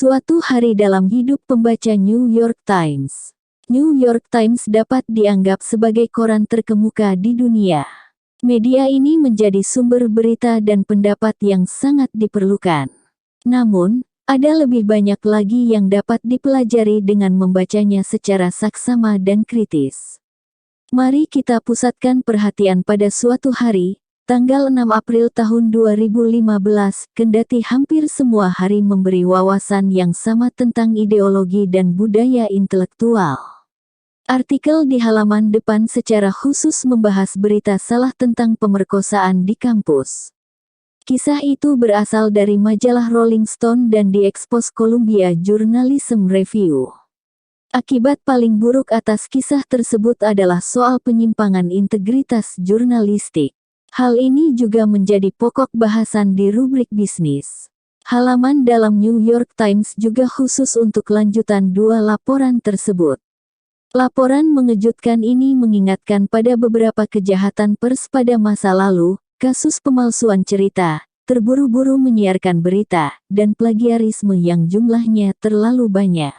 Suatu hari dalam hidup pembaca New York Times. New York Times dapat dianggap sebagai koran terkemuka di dunia. Media ini menjadi sumber berita dan pendapat yang sangat diperlukan. Namun, ada lebih banyak lagi yang dapat dipelajari dengan membacanya secara saksama dan kritis. Mari kita pusatkan perhatian pada suatu hari, tanggal 6 April tahun 2015, kendati hampir semua hari memberi wawasan yang sama tentang ideologi dan budaya intelektual. Artikel di halaman depan secara khusus membahas berita salah tentang pemerkosaan di kampus. Kisah itu berasal dari majalah Rolling Stone dan diekspos Columbia Journalism Review. Akibat paling buruk atas kisah tersebut adalah soal penyimpangan integritas jurnalistik. Hal ini juga menjadi pokok bahasan di rubrik bisnis. Halaman dalam New York Times juga khusus untuk lanjutan dua laporan tersebut. Laporan mengejutkan ini mengingatkan pada beberapa kejahatan pers pada masa lalu, kasus pemalsuan cerita, terburu-buru menyiarkan berita, dan plagiarisme yang jumlahnya terlalu banyak.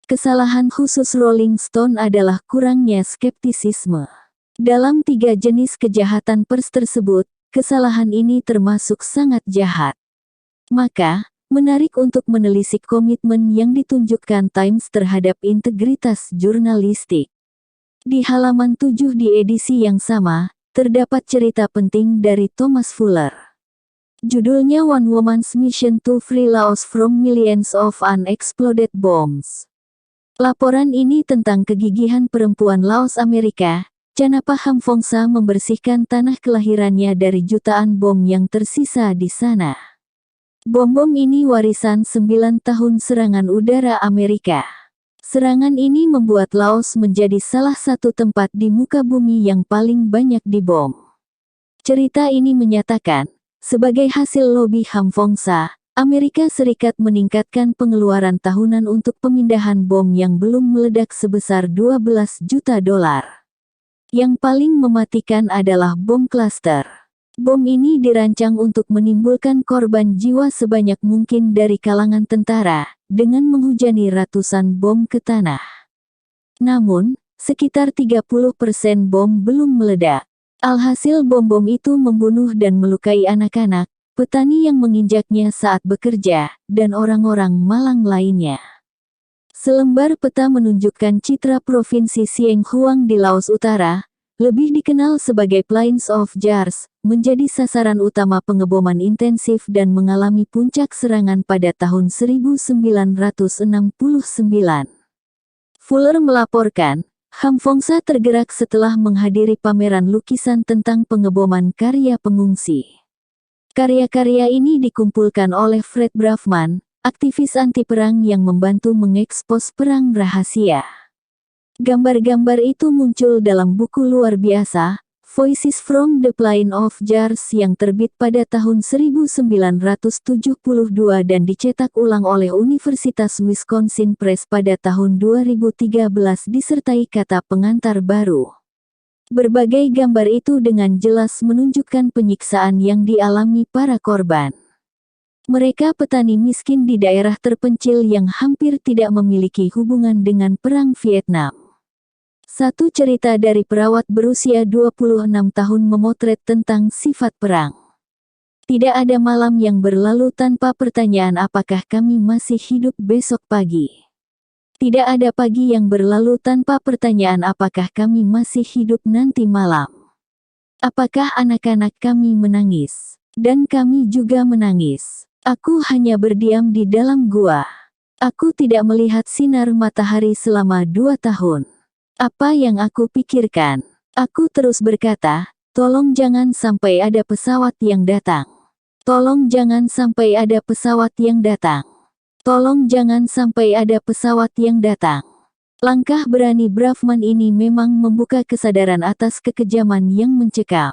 Kesalahan khusus Rolling Stone adalah kurangnya skeptisisme. Dalam 3 jenis kejahatan pers tersebut, kesalahan ini termasuk sangat jahat. Maka, menarik untuk menelisik komitmen yang ditunjukkan Times terhadap integritas jurnalistik. Di halaman 7 di edisi yang sama, terdapat cerita penting dari Thomas Fuller. Judulnya One Woman's Mission to Free Laos from Millions of Unexploded Bombs. Laporan ini tentang kegigihan perempuan Laos Amerika, Chanapa Hamphongsa membersihkan tanah kelahirannya dari jutaan bom yang tersisa di sana. Bom-bom ini warisan 9 tahun serangan udara Amerika. Serangan ini membuat Laos menjadi salah satu tempat di muka bumi yang paling banyak dibom. Cerita ini menyatakan, sebagai hasil lobi Hamphongsa, Amerika Serikat meningkatkan pengeluaran tahunan untuk pemindahan bom yang belum meledak sebesar 12 juta dolar. Yang paling mematikan adalah bom klaster. Bom ini dirancang untuk menimbulkan korban jiwa sebanyak mungkin dari kalangan tentara, dengan menghujani ratusan bom ke tanah. Namun, sekitar 30% bom belum meledak. Alhasil bom-bom itu membunuh dan melukai anak-anak, petani yang menginjaknya saat bekerja, dan orang-orang malang lainnya. Selembar peta menunjukkan citra Provinsi Sieng Huang di Laos Utara, lebih dikenal sebagai Plains of Jars, menjadi sasaran utama pengeboman intensif dan mengalami puncak serangan pada tahun 1969. Fuller melaporkan, Hamphongsa tergerak setelah menghadiri pameran lukisan tentang pengeboman karya pengungsi. Karya-karya ini dikumpulkan oleh Fred Braffman, aktivis anti-perang yang membantu mengekspos perang rahasia. Gambar-gambar itu muncul dalam buku luar biasa, Voices from the Plain of Jars yang terbit pada tahun 1972 dan dicetak ulang oleh Universitas Wisconsin Press pada tahun 2013 disertai kata pengantar baru. Berbagai gambar itu dengan jelas menunjukkan penyiksaan yang dialami para korban. Mereka petani miskin di daerah terpencil yang hampir tidak memiliki hubungan dengan Perang Vietnam. Satu cerita dari perawat berusia 26 tahun memotret tentang sifat perang. Tidak ada malam yang berlalu tanpa pertanyaan apakah kami masih hidup besok pagi. Tidak ada pagi yang berlalu tanpa pertanyaan apakah kami masih hidup nanti malam. Apakah anak-anak kami menangis? Dan kami juga menangis. Aku hanya berdiam di dalam gua. Aku tidak melihat sinar matahari selama 2 tahun. Apa yang aku pikirkan? Aku terus berkata, tolong jangan sampai ada pesawat yang datang. Tolong jangan sampai ada pesawat yang datang. Tolong jangan sampai ada pesawat yang datang. Langkah berani Braffman ini memang membuka kesadaran atas kekejaman yang mencekam.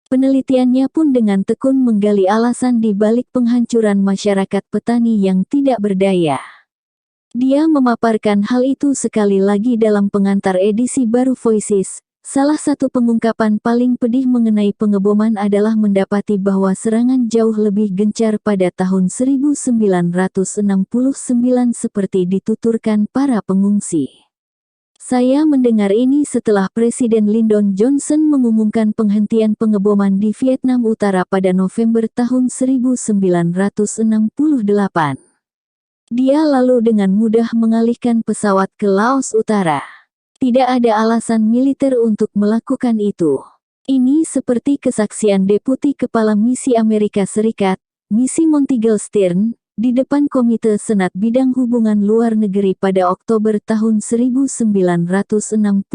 Penelitiannya pun dengan tekun menggali alasan di balik penghancuran masyarakat petani yang tidak berdaya. Dia memaparkan hal itu sekali lagi dalam pengantar edisi baru Voices, salah satu pengungkapan paling pedih mengenai pengeboman adalah mendapati bahwa serangan jauh lebih gencar pada tahun 1969 seperti dituturkan para pengungsi. Saya mendengar ini setelah Presiden Lyndon Johnson mengumumkan penghentian pengeboman di Vietnam Utara pada November tahun 1968. Dia lalu dengan mudah mengalihkan pesawat ke Laos Utara. Tidak ada alasan militer untuk melakukan itu. Ini seperti kesaksian Deputi Kepala Misi Amerika Serikat, Misi Montigel Stern, di depan Komite Senat Bidang Hubungan Luar Negeri pada Oktober tahun 1969.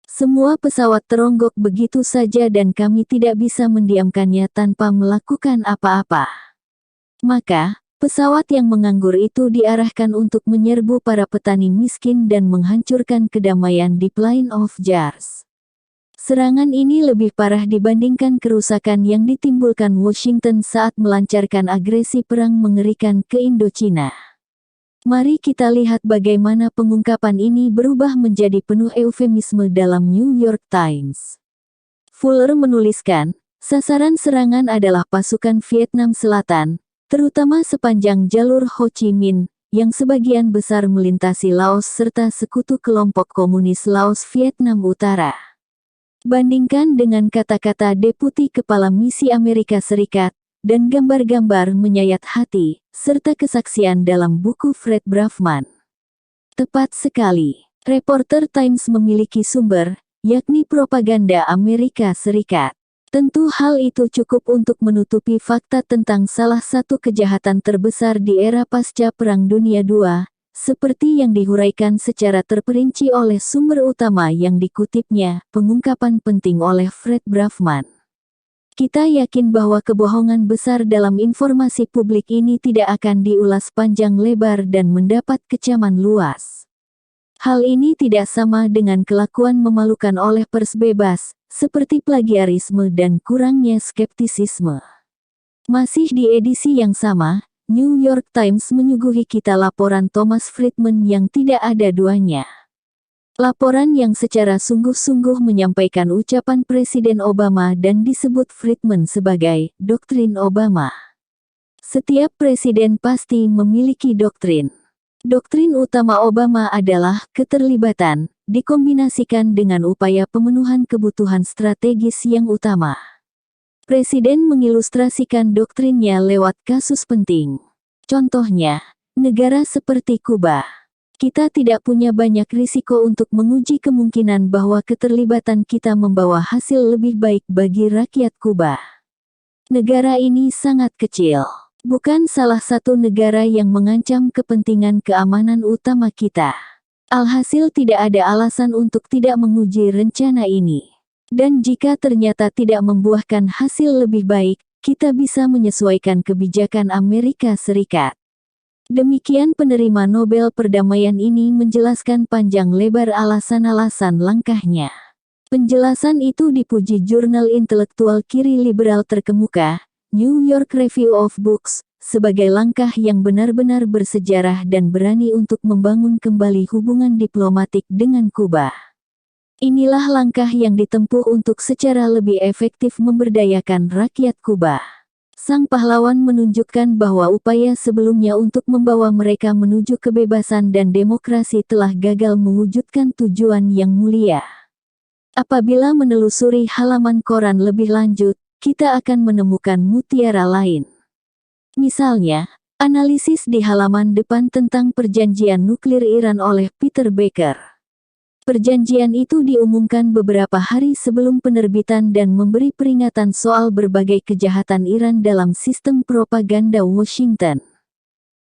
Semua pesawat teronggok begitu saja dan kami tidak bisa mendiamkannya tanpa melakukan apa-apa. Maka, pesawat yang menganggur itu diarahkan untuk menyerbu para petani miskin dan menghancurkan kedamaian di Plain of Jars. Serangan ini lebih parah dibandingkan kerusakan yang ditimbulkan Washington saat melancarkan agresi perang mengerikan ke Indochina. Mari kita lihat bagaimana pengungkapan ini berubah menjadi penuh eufemisme dalam New York Times. Fuller menuliskan, sasaran serangan adalah pasukan Vietnam Selatan, terutama sepanjang jalur Ho Chi Minh, yang sebagian besar melintasi Laos serta sekutu kelompok komunis Laos Vietnam Utara. Bandingkan dengan kata-kata Deputi Kepala Misi Amerika Serikat, dan gambar-gambar menyayat hati, serta kesaksian dalam buku Fred Braffman. Tepat sekali, Reporter Times memiliki sumber, yakni propaganda Amerika Serikat. Tentu hal itu cukup untuk menutupi fakta tentang salah satu kejahatan terbesar di era pasca Perang Dunia II, seperti yang dihuraikan secara terperinci oleh sumber utama yang dikutipnya, pengungkapan penting oleh Fred Braffman. Kita yakin bahwa kebohongan besar dalam informasi publik ini tidak akan diulas panjang lebar dan mendapat kecaman luas. Hal ini tidak sama dengan kelakuan memalukan oleh pers bebas, seperti plagiarisme dan kurangnya skeptisisme. Masih di edisi yang sama, New York Times menyuguhi kita laporan Thomas Friedman yang tidak ada duanya. Laporan yang secara sungguh-sungguh menyampaikan ucapan Presiden Obama dan disebut Friedman sebagai doktrin Obama. Setiap presiden pasti memiliki doktrin. Doktrin utama Obama adalah keterlibatan, dikombinasikan dengan upaya pemenuhan kebutuhan strategis yang utama. Presiden mengilustrasikan doktrinnya lewat kasus penting. Contohnya, negara seperti Kuba. Kita tidak punya banyak risiko untuk menguji kemungkinan bahwa keterlibatan kita membawa hasil lebih baik bagi rakyat Kuba. Negara ini sangat kecil. Bukan salah satu negara yang mengancam kepentingan keamanan utama kita. Alhasil tidak ada alasan untuk tidak menguji rencana ini. Dan jika ternyata tidak membuahkan hasil lebih baik, kita bisa menyesuaikan kebijakan Amerika Serikat. Demikian penerima Nobel Perdamaian ini menjelaskan panjang lebar alasan-alasan langkahnya. Penjelasan itu dipuji jurnal intelektual kiri liberal terkemuka, New York Review of Books, sebagai langkah yang benar-benar bersejarah dan berani untuk membangun kembali hubungan diplomatik dengan Kuba. Inilah langkah yang ditempuh untuk secara lebih efektif memberdayakan rakyat Kuba. Sang pahlawan menunjukkan bahwa upaya sebelumnya untuk membawa mereka menuju kebebasan dan demokrasi telah gagal mewujudkan tujuan yang mulia. Apabila menelusuri halaman koran lebih lanjut, kita akan menemukan mutiara lain. Misalnya, analisis di halaman depan tentang perjanjian nuklir Iran oleh Peter Becker. Perjanjian itu diumumkan beberapa hari sebelum penerbitan dan memberi peringatan soal berbagai kejahatan Iran dalam sistem propaganda Washington.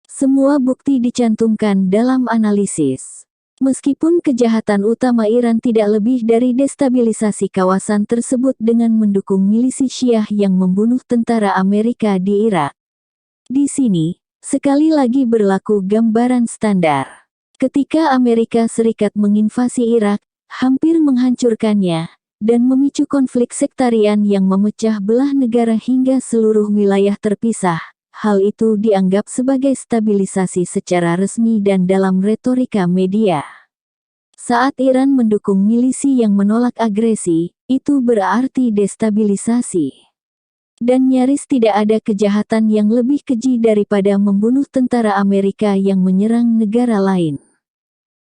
Semua bukti dicantumkan dalam analisis. Meskipun kejahatan utama Iran tidak lebih dari destabilisasi kawasan tersebut dengan mendukung milisi Syiah yang membunuh tentara Amerika di Irak. Di sini, sekali lagi berlaku gambaran standar. Ketika Amerika Serikat menginvasi Irak, hampir menghancurkannya, dan memicu konflik sektarian yang memecah belah negara hingga seluruh wilayah terpisah, hal itu dianggap sebagai stabilisasi secara resmi dan dalam retorika media. Saat Iran mendukung milisi yang menolak agresi, itu berarti destabilisasi. Dan nyaris tidak ada kejahatan yang lebih keji daripada membunuh tentara Amerika yang menyerang negara lain.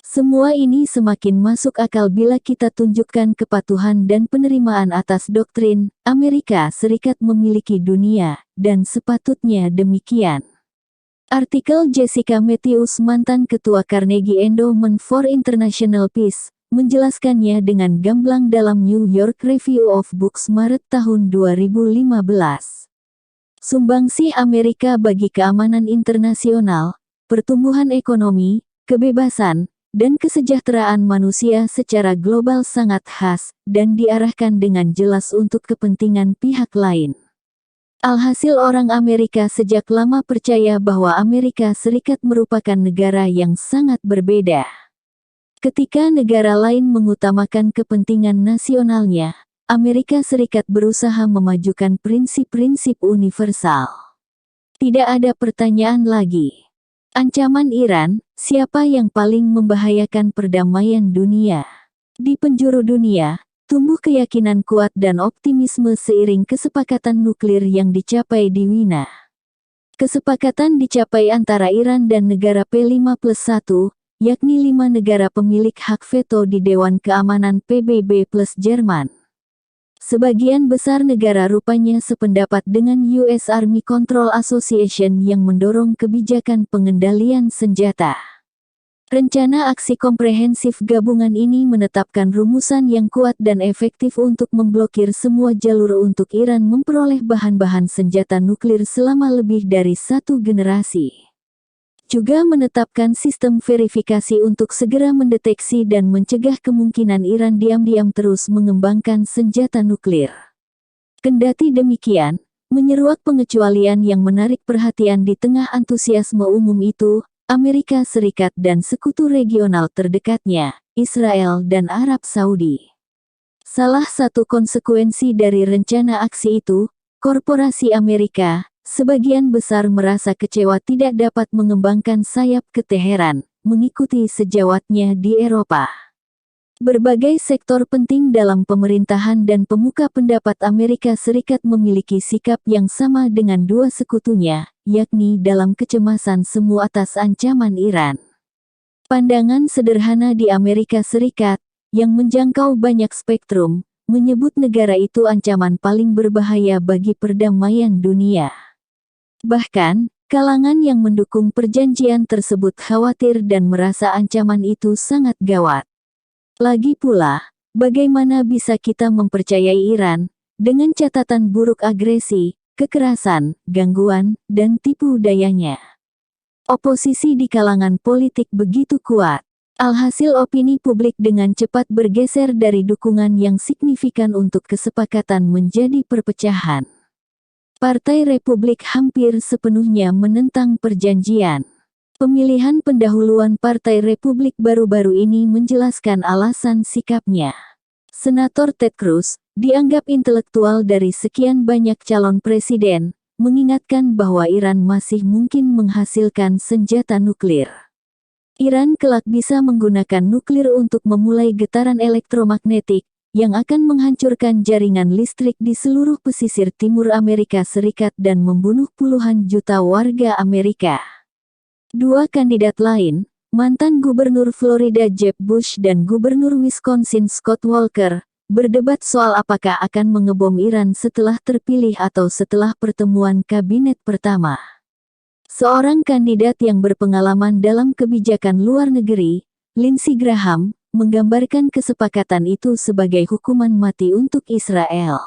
Semua ini semakin masuk akal bila kita tunjukkan kepatuhan dan penerimaan atas doktrin Amerika Serikat memiliki dunia, dan sepatutnya demikian. Artikel Jessica Matthews, mantan ketua Carnegie Endowment for International Peace, menjelaskannya dengan gamblang dalam New York Review of Books Maret tahun 2015. Sumbangsi Amerika bagi keamanan internasional, pertumbuhan ekonomi, kebebasan, dan kesejahteraan manusia secara global sangat khas, dan diarahkan dengan jelas untuk kepentingan pihak lain. Alhasil orang Amerika sejak lama percaya bahwa Amerika Serikat merupakan negara yang sangat berbeda. Ketika negara lain mengutamakan kepentingan nasionalnya, Amerika Serikat berusaha memajukan prinsip-prinsip universal. Tidak ada pertanyaan lagi. Ancaman Iran, siapa yang paling membahayakan perdamaian dunia? Di penjuru dunia, tumbuh keyakinan kuat dan optimisme seiring kesepakatan nuklir yang dicapai di Wina. Kesepakatan dicapai antara Iran dan negara P5+1, yakni 5 negara pemilik hak veto di Dewan Keamanan PBB plus Jerman. Sebagian besar negara rupanya sependapat dengan US Army Control Association yang mendorong kebijakan pengendalian senjata. Rencana aksi komprehensif gabungan ini menetapkan rumusan yang kuat dan efektif untuk memblokir semua jalur untuk Iran memperoleh bahan-bahan senjata nuklir selama lebih dari 1 generasi. Juga menetapkan sistem verifikasi untuk segera mendeteksi dan mencegah kemungkinan Iran diam-diam terus mengembangkan senjata nuklir. Kendati demikian, menyeruak pengecualian yang menarik perhatian di tengah antusiasme umum itu, Amerika Serikat dan sekutu regional terdekatnya, Israel dan Arab Saudi. Salah satu konsekuensi dari rencana aksi itu, korporasi Amerika, sebagian besar merasa kecewa tidak dapat mengembangkan sayap ke Teheran, mengikuti sejawatnya di Eropa. Berbagai sektor penting dalam pemerintahan dan pemuka pendapat Amerika Serikat memiliki sikap yang sama dengan dua sekutunya, yakni dalam kecemasan semu atas ancaman Iran. Pandangan sederhana di Amerika Serikat, yang menjangkau banyak spektrum, menyebut negara itu ancaman paling berbahaya bagi perdamaian dunia. Bahkan, kalangan yang mendukung perjanjian tersebut khawatir dan merasa ancaman itu sangat gawat. Lagi pula, bagaimana bisa kita mempercayai Iran, dengan catatan buruk agresi, kekerasan, gangguan, dan tipu dayanya? Oposisi di kalangan politik begitu kuat. Alhasil opini publik dengan cepat bergeser dari dukungan yang signifikan untuk kesepakatan menjadi perpecahan. Partai Republik hampir sepenuhnya menentang perjanjian. Pemilihan pendahuluan Partai Republik baru-baru ini menjelaskan alasan sikapnya. Senator Ted Cruz, dianggap intelektual dari sekian banyak calon presiden, mengingatkan bahwa Iran masih mungkin menghasilkan senjata nuklir. Iran kelak bisa menggunakan nuklir untuk memulai getaran elektromagnetik, yang akan menghancurkan jaringan listrik di seluruh pesisir timur Amerika Serikat dan membunuh puluhan juta warga Amerika. Dua kandidat lain, mantan Gubernur Florida Jeb Bush dan Gubernur Wisconsin Scott Walker, berdebat soal apakah akan mengebom Iran setelah terpilih atau setelah pertemuan kabinet pertama. Seorang kandidat yang berpengalaman dalam kebijakan luar negeri, Lindsey Graham, menggambarkan kesepakatan itu sebagai hukuman mati untuk Israel.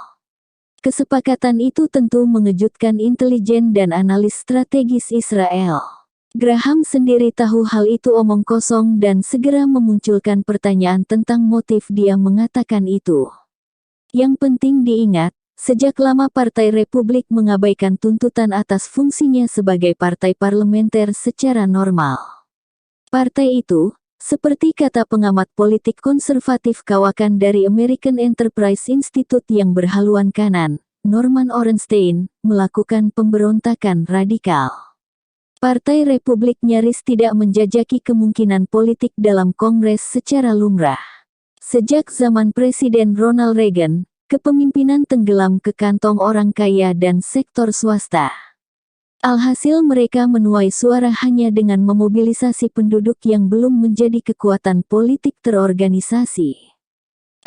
Kesepakatan itu tentu mengejutkan intelijen dan analis strategis Israel. Graham sendiri tahu hal itu omong kosong dan segera memunculkan pertanyaan tentang motif dia mengatakan itu. Yang penting diingat, sejak lama Partai Republik mengabaikan tuntutan atas fungsinya sebagai partai parlementer secara normal. Partai itu, seperti kata pengamat politik konservatif kawakan dari American Enterprise Institute yang berhaluan kanan, Norman Orenstein, melakukan pemberontakan radikal. Partai Republik nyaris tidak menjajaki kemungkinan politik dalam Kongres secara lumrah. Sejak zaman Presiden Ronald Reagan, kepemimpinan tenggelam ke kantong orang kaya dan sektor swasta. Alhasil mereka menuai suara hanya dengan memobilisasi penduduk yang belum menjadi kekuatan politik terorganisasi.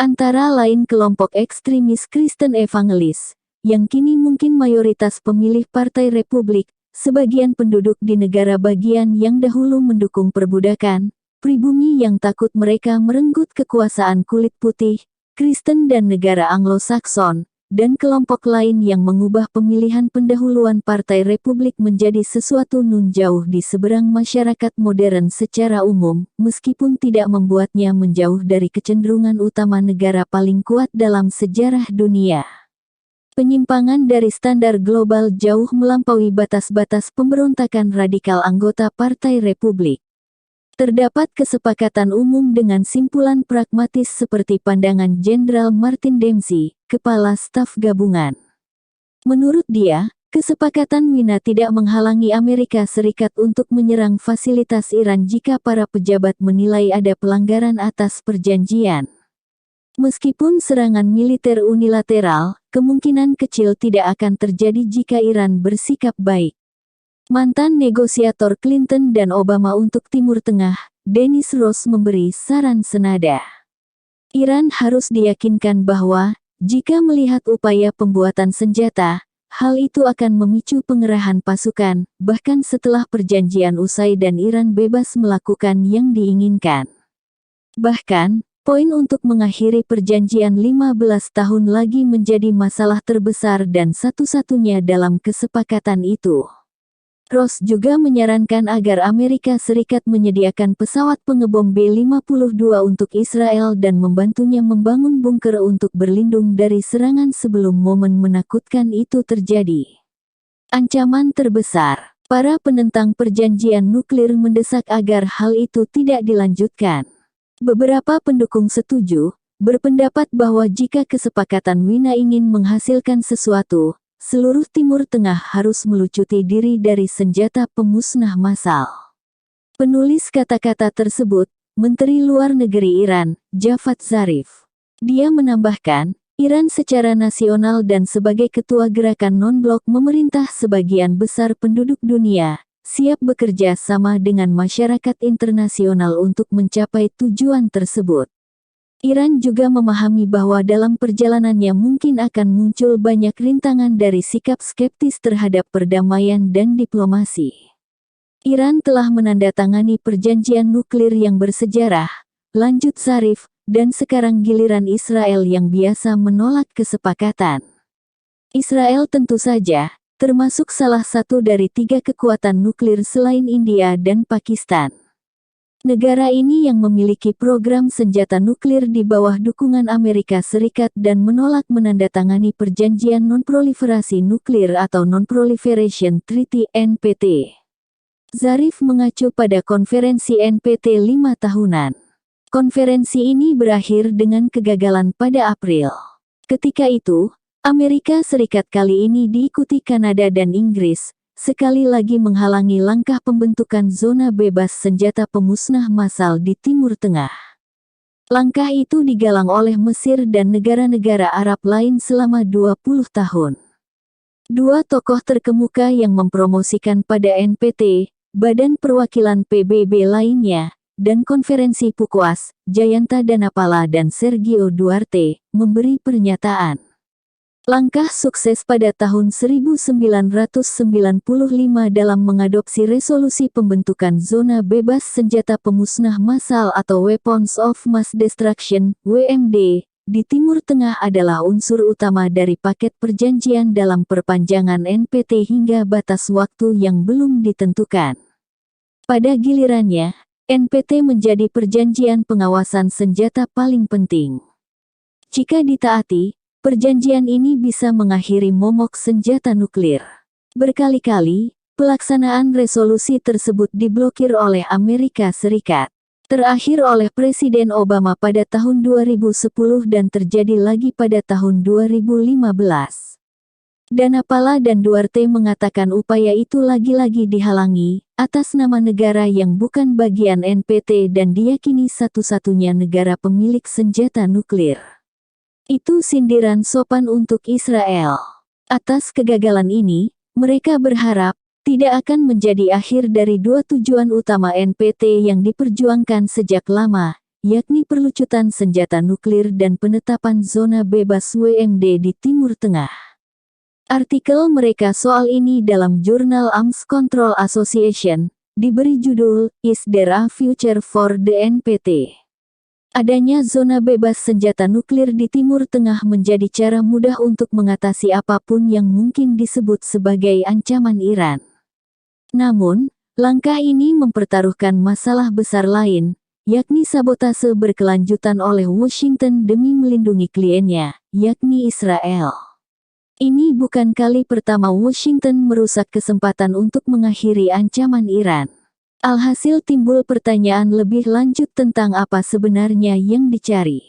Antara lain kelompok ekstremis Kristen evangelis, yang kini mungkin mayoritas pemilih Partai Republik, sebagian penduduk di negara bagian yang dahulu mendukung perbudakan, pribumi yang takut mereka merenggut kekuasaan kulit putih, Kristen dan negara Anglo-Sakson, dan kelompok lain yang mengubah pemilihan pendahuluan Partai Republik menjadi sesuatu nun jauh di seberang masyarakat modern secara umum, meskipun tidak membuatnya menjauh dari kecenderungan utama negara paling kuat dalam sejarah dunia. Penyimpangan dari standar global jauh melampaui batas-batas pemberontakan radikal anggota Partai Republik. Terdapat kesepakatan umum dengan simpulan pragmatis seperti pandangan Jenderal Martin Dempsey, Kepala Staf Gabungan. Menurut dia, kesepakatan Wina tidak menghalangi Amerika Serikat untuk menyerang fasilitas Iran jika para pejabat menilai ada pelanggaran atas perjanjian. Meskipun serangan militer unilateral, kemungkinan kecil tidak akan terjadi jika Iran bersikap baik. Mantan negosiator Clinton dan Obama untuk Timur Tengah, Dennis Ross memberi saran senada. Iran harus diyakinkan bahwa, jika melihat upaya pembuatan senjata, hal itu akan memicu pengerahan pasukan, bahkan setelah perjanjian usai dan Iran bebas melakukan yang diinginkan. Bahkan, poin untuk mengakhiri perjanjian 15 tahun lagi menjadi masalah terbesar dan satu-satunya dalam kesepakatan itu. Ross juga menyarankan agar Amerika Serikat menyediakan pesawat pengebom B-52 untuk Israel dan membantunya membangun bunker untuk berlindung dari serangan sebelum momen menakutkan itu terjadi. Ancaman terbesar, para penentang perjanjian nuklir mendesak agar hal itu tidak dilanjutkan. Beberapa pendukung setuju, berpendapat bahwa jika kesepakatan Wina ingin menghasilkan sesuatu, seluruh Timur Tengah harus melucuti diri dari senjata pemusnah massal. Penulis kata-kata tersebut, Menteri Luar Negeri Iran, Javad Zarif. Dia menambahkan, Iran secara nasional dan sebagai ketua gerakan non-blok memerintah sebagian besar penduduk dunia, siap bekerja sama dengan masyarakat internasional untuk mencapai tujuan tersebut. Iran juga memahami bahwa dalam perjalanannya mungkin akan muncul banyak rintangan dari sikap skeptis terhadap perdamaian dan diplomasi. Iran telah menandatangani perjanjian nuklir yang bersejarah, lanjut Zarif, dan sekarang giliran Israel yang biasa menolak kesepakatan. Israel tentu saja, termasuk salah satu dari 3 kekuatan nuklir selain India dan Pakistan. Negara ini yang memiliki program senjata nuklir di bawah dukungan Amerika Serikat dan menolak menandatangani Perjanjian Non-Proliferasi Nuklir atau Non-Proliferation Treaty (NPT). Zarif mengacu pada konferensi NPT 5 tahunan. Konferensi ini berakhir dengan kegagalan pada April. Ketika itu, Amerika Serikat kali ini diikuti Kanada dan Inggris, sekali lagi menghalangi langkah pembentukan zona bebas senjata pemusnah massal di Timur Tengah. Langkah itu digalang oleh Mesir dan negara-negara Arab lain selama 20 tahun. Dua tokoh terkemuka yang mempromosikan pada NPT, Badan Perwakilan PBB lainnya, dan konferensi PUKOAS, Jayanta Danapala dan Sergio Duarte, memberi pernyataan. Langkah sukses pada tahun 1995 dalam mengadopsi resolusi pembentukan zona bebas senjata pemusnah massal atau Weapons of Mass Destruction, WMD, di Timur Tengah adalah unsur utama dari paket perjanjian dalam perpanjangan NPT hingga batas waktu yang belum ditentukan. Pada gilirannya, NPT menjadi perjanjian pengawasan senjata paling penting. Jika ditaati, perjanjian ini bisa mengakhiri momok senjata nuklir. Berkali-kali, pelaksanaan resolusi tersebut diblokir oleh Amerika Serikat. Terakhir oleh Presiden Obama pada tahun 2010 dan terjadi lagi pada tahun 2015. Dana Pala dan Duarte mengatakan upaya itu lagi-lagi dihalangi, atas nama negara yang bukan bagian NPT dan diyakini satu-satunya negara pemilik senjata nuklir. Itu sindiran sopan untuk Israel. Atas kegagalan ini, mereka berharap, tidak akan menjadi akhir dari dua tujuan utama NPT yang diperjuangkan sejak lama, yakni perlucutan senjata nuklir dan penetapan zona bebas WMD di Timur Tengah. Artikel mereka soal ini dalam jurnal Arms Control Association, diberi judul, Is There a Future for the NPT? Adanya zona bebas senjata nuklir di Timur Tengah menjadi cara mudah untuk mengatasi apapun yang mungkin disebut sebagai ancaman Iran. Namun, langkah ini mempertaruhkan masalah besar lain, yakni sabotase berkelanjutan oleh Washington demi melindungi kliennya, yakni Israel. Ini bukan kali pertama Washington merusak kesempatan untuk mengakhiri ancaman Iran. Alhasil timbul pertanyaan lebih lanjut tentang apa sebenarnya yang dicari.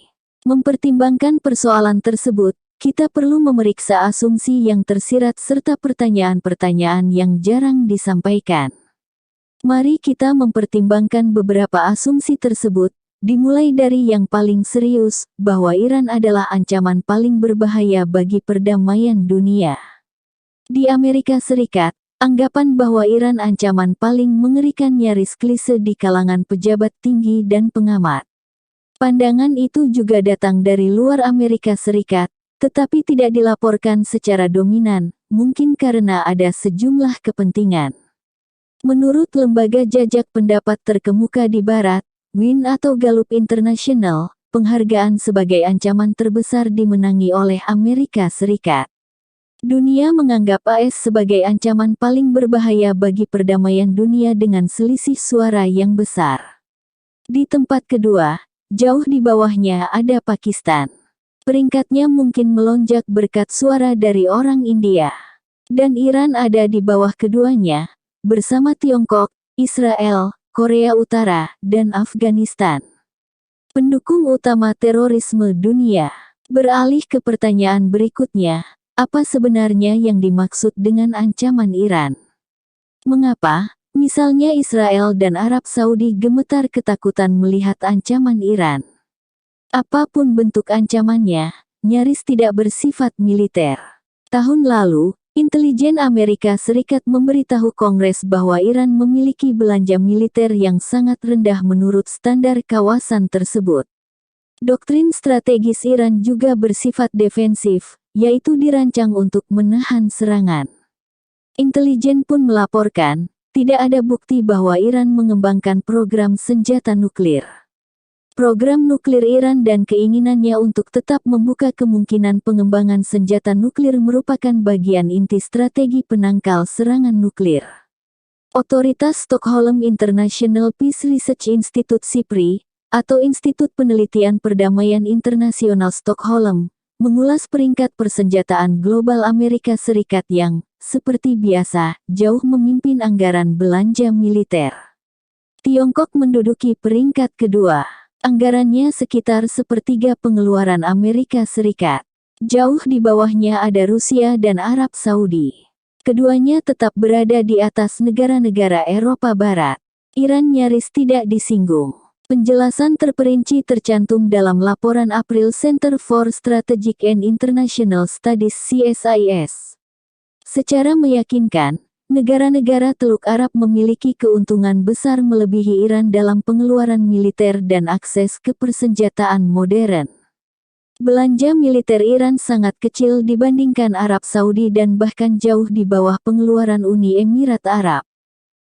Mempertimbangkan persoalan tersebut, kita perlu memeriksa asumsi yang tersirat serta pertanyaan-pertanyaan yang jarang disampaikan. Mari kita mempertimbangkan beberapa asumsi tersebut, dimulai dari yang paling serius, bahwa Iran adalah ancaman paling berbahaya bagi perdamaian dunia. Di Amerika Serikat, anggapan bahwa Iran ancaman paling mengerikan nyaris klise di kalangan pejabat tinggi dan pengamat. Pandangan itu juga datang dari luar Amerika Serikat, tetapi tidak dilaporkan secara dominan, mungkin karena ada sejumlah kepentingan. Menurut lembaga jajak pendapat terkemuka di Barat, WIN atau Gallup International, penghargaan sebagai ancaman terbesar dimenangi oleh Amerika Serikat. Dunia menganggap AS sebagai ancaman paling berbahaya bagi perdamaian dunia dengan selisih suara yang besar. Di tempat kedua, jauh di bawahnya ada Pakistan. Peringkatnya mungkin melonjak berkat suara dari orang India. Dan Iran ada di bawah keduanya, bersama Tiongkok, Israel, Korea Utara, dan Afghanistan. Pendukung utama terorisme dunia. Beralih ke pertanyaan berikutnya, apa sebenarnya yang dimaksud dengan ancaman Iran? Mengapa, misalnya Israel dan Arab Saudi gemetar ketakutan melihat ancaman Iran? Apapun bentuk ancamannya, nyaris tidak bersifat militer. Tahun lalu, intelijen Amerika Serikat memberitahu Kongres bahwa Iran memiliki belanja militer yang sangat rendah menurut standar kawasan tersebut. Doktrin strategis Iran juga bersifat defensif, yaitu dirancang untuk menahan serangan. Intelijen pun melaporkan, tidak ada bukti bahwa Iran mengembangkan program senjata nuklir. Program nuklir Iran dan keinginannya untuk tetap membuka kemungkinan pengembangan senjata nuklir merupakan bagian inti strategi penangkal serangan nuklir. Otoritas Stockholm International Peace Research Institute (SIPRI), atau Institut Penelitian Perdamaian Internasional Stockholm, mengulas peringkat persenjataan global Amerika Serikat yang, seperti biasa, jauh memimpin anggaran belanja militer. Tiongkok menduduki peringkat kedua. Anggarannya sekitar sepertiga pengeluaran Amerika Serikat. Jauh di bawahnya ada Rusia dan Arab Saudi. Keduanya tetap berada di atas negara-negara Eropa Barat. Iran nyaris tidak disinggung. Penjelasan terperinci tercantum dalam laporan April Center for Strategic and International Studies (CSIS). Secara meyakinkan, negara-negara Teluk Arab memiliki keuntungan besar melebihi Iran dalam pengeluaran militer dan akses ke persenjataan modern. Belanja militer Iran sangat kecil dibandingkan Arab Saudi dan bahkan jauh di bawah pengeluaran Uni Emirat Arab.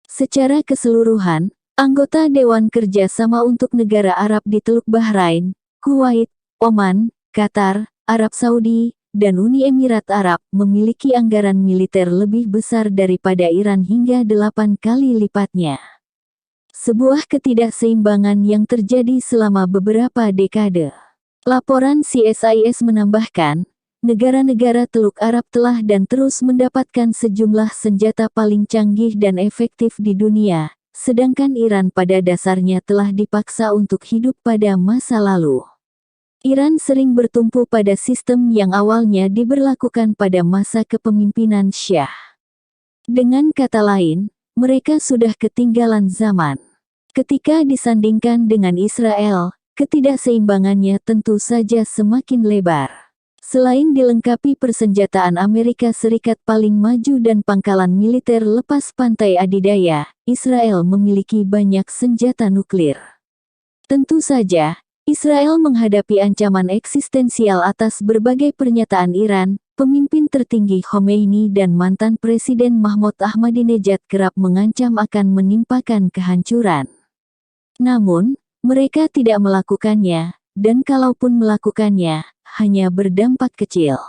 Secara keseluruhan, anggota Dewan Kerja Sama untuk negara Arab di Teluk Bahrain, Kuwait, Oman, Qatar, Arab Saudi, dan Uni Emirat Arab memiliki anggaran militer lebih besar daripada Iran hingga 8 kali lipatnya. Sebuah ketidakseimbangan yang terjadi selama beberapa dekade. Laporan CSIS menambahkan, negara-negara Teluk Arab telah dan terus mendapatkan sejumlah senjata paling canggih dan efektif di dunia, sedangkan Iran pada dasarnya telah dipaksa untuk hidup pada masa lalu. Iran sering bertumpu pada sistem yang awalnya diberlakukan pada masa kepemimpinan Syah. Dengan kata lain, mereka sudah ketinggalan zaman. Ketika disandingkan dengan Israel, ketidakseimbangannya tentu saja semakin lebar. Selain dilengkapi persenjataan Amerika Serikat paling maju dan pangkalan militer lepas pantai adidaya, Israel memiliki banyak senjata nuklir. Tentu saja, Israel menghadapi ancaman eksistensial atas berbagai pernyataan Iran. Pemimpin tertinggi Khomeini dan mantan Presiden Mahmoud Ahmadinejad kerap mengancam akan menimpakan kehancuran. Namun, mereka tidak melakukannya, dan kalaupun melakukannya, hanya berdampak kecil.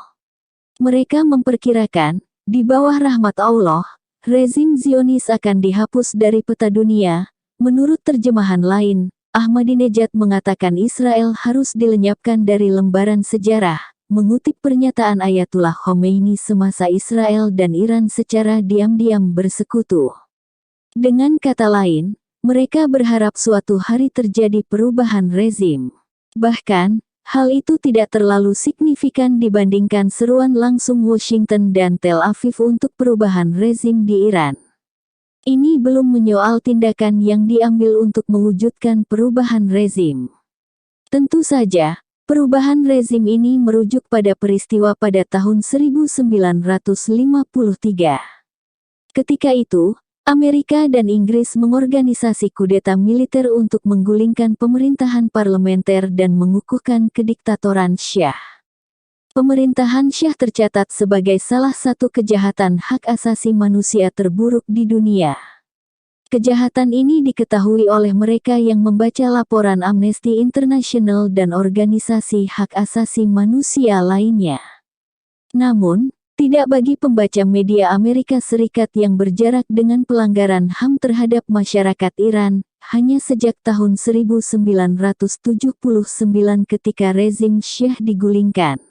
Mereka memperkirakan, di bawah rahmat Allah, rezim Zionis akan dihapus dari peta dunia. Menurut terjemahan lain, Ahmadinejad mengatakan Israel harus dilenyapkan dari lembaran sejarah, mengutip pernyataan Ayatullah Khomeini semasa Israel dan Iran secara diam-diam bersekutu. Dengan kata lain, mereka berharap suatu hari terjadi perubahan rezim. Bahkan, hal itu tidak terlalu signifikan dibandingkan seruan langsung Washington dan Tel Aviv untuk perubahan rezim di Iran. Ini belum menyoal tindakan yang diambil untuk mewujudkan perubahan rezim. Tentu saja, perubahan rezim ini merujuk pada peristiwa pada tahun 1953. Ketika itu, Amerika dan Inggris mengorganisasi kudeta militer untuk menggulingkan pemerintahan parlementer dan mengukuhkan kediktatoran Syah. Pemerintahan Syah tercatat sebagai salah satu kejahatan hak asasi manusia terburuk di dunia. Kejahatan ini diketahui oleh mereka yang membaca laporan Amnesty International dan organisasi hak asasi manusia lainnya. Namun, tidak bagi pembaca media Amerika Serikat yang berjarak dengan pelanggaran HAM terhadap masyarakat Iran, hanya sejak tahun 1979 ketika rezim Syah digulingkan.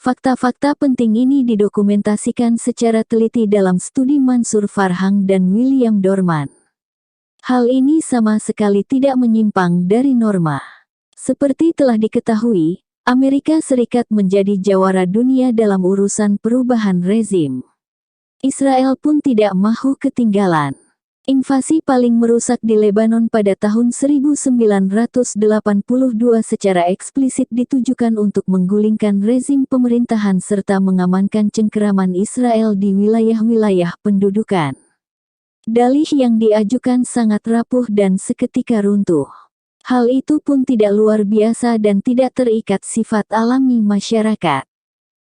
Fakta-fakta penting ini didokumentasikan secara teliti dalam studi Mansur Farhang dan William Dorman. Hal ini sama sekali tidak menyimpang dari norma. Seperti telah diketahui, Amerika Serikat menjadi jawara dunia dalam urusan perubahan rezim. Israel pun tidak mahu ketinggalan. Invasi paling merusak di Lebanon pada tahun 1982 secara eksplisit ditujukan untuk menggulingkan rezim pemerintahan serta mengamankan cengkeraman Israel di wilayah-wilayah pendudukan. Dalih yang diajukan sangat rapuh dan seketika runtuh. Hal itu pun tidak luar biasa dan tidak terikat sifat alami masyarakat.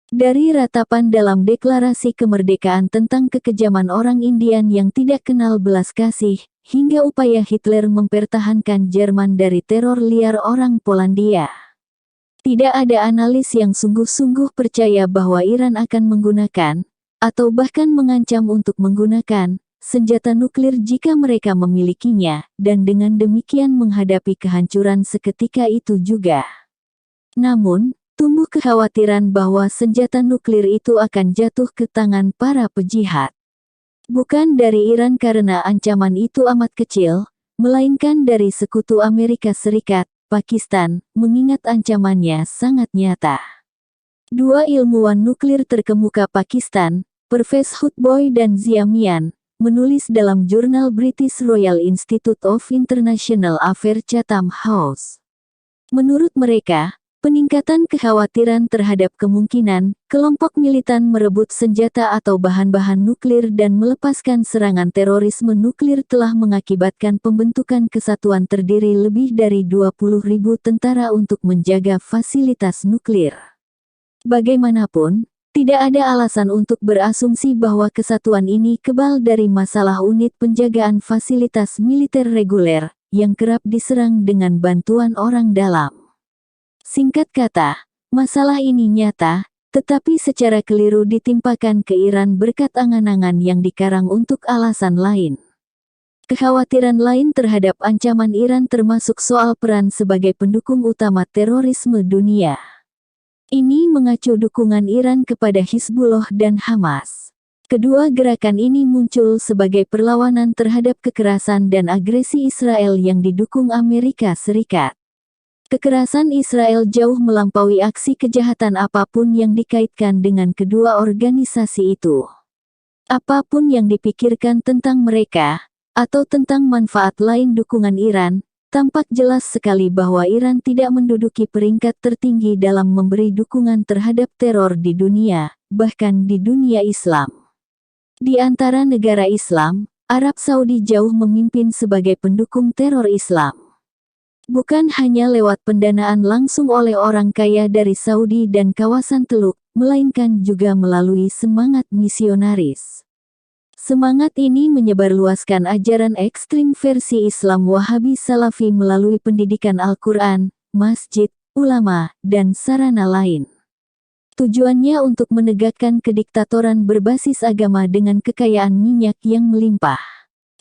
Dari ratapan dalam deklarasi kemerdekaan tentang kekejaman orang Indian yang tidak kenal belas kasih, hingga upaya Hitler mempertahankan Jerman dari teror liar orang Polandia. Tidak ada analis yang sungguh-sungguh percaya bahwa Iran akan menggunakan, atau bahkan mengancam untuk menggunakan, senjata nuklir jika mereka memilikinya, dan dengan demikian menghadapi kehancuran seketika itu juga. Namun, tumbuh kekhawatiran bahwa senjata nuklir itu akan jatuh ke tangan para pejihad. Bukan dari Iran karena ancaman itu amat kecil, melainkan dari sekutu Amerika Serikat, Pakistan, mengingat ancamannya sangat nyata. Dua ilmuwan nuklir terkemuka Pakistan, Pervez Hutboy dan Zia Mian, menulis dalam jurnal British Royal Institute of International Affairs Chatham House. Menurut mereka, peningkatan kekhawatiran terhadap kemungkinan kelompok militan merebut senjata atau bahan-bahan nuklir dan melepaskan serangan terorisme nuklir telah mengakibatkan pembentukan kesatuan terdiri lebih dari 20.000 tentara untuk menjaga fasilitas nuklir. Bagaimanapun, tidak ada alasan untuk berasumsi bahwa kesatuan ini kebal dari masalah unit penjagaan fasilitas militer reguler, yang kerap diserang dengan bantuan orang dalam. Singkat kata, masalah ini nyata, tetapi secara keliru ditimpakan ke Iran berkat angan-angan yang dikarang untuk alasan lain. Kekhawatiran lain terhadap ancaman Iran termasuk soal peran sebagai pendukung utama terorisme dunia. Ini mengacu dukungan Iran kepada Hizbullah dan Hamas. Kedua gerakan ini muncul sebagai perlawanan terhadap kekerasan dan agresi Israel yang didukung Amerika Serikat. Kekerasan Israel jauh melampaui aksi kejahatan apapun yang dikaitkan dengan kedua organisasi itu. Apapun yang dipikirkan tentang mereka, atau tentang manfaat lain dukungan Iran, tampak jelas sekali bahwa Iran tidak menduduki peringkat tertinggi dalam memberi dukungan terhadap teror di dunia, bahkan di dunia Islam. Di antara negara Islam, Arab Saudi jauh memimpin sebagai pendukung teror Islam. Bukan hanya lewat pendanaan langsung oleh orang kaya dari Saudi dan kawasan Teluk, melainkan juga melalui semangat misionaris. Semangat ini menyebarluaskan ajaran ekstrim versi Islam Wahabi Salafi melalui pendidikan Al-Quran, masjid, ulama, dan sarana lain. Tujuannya untuk menegakkan kediktatoran berbasis agama dengan kekayaan minyak yang melimpah.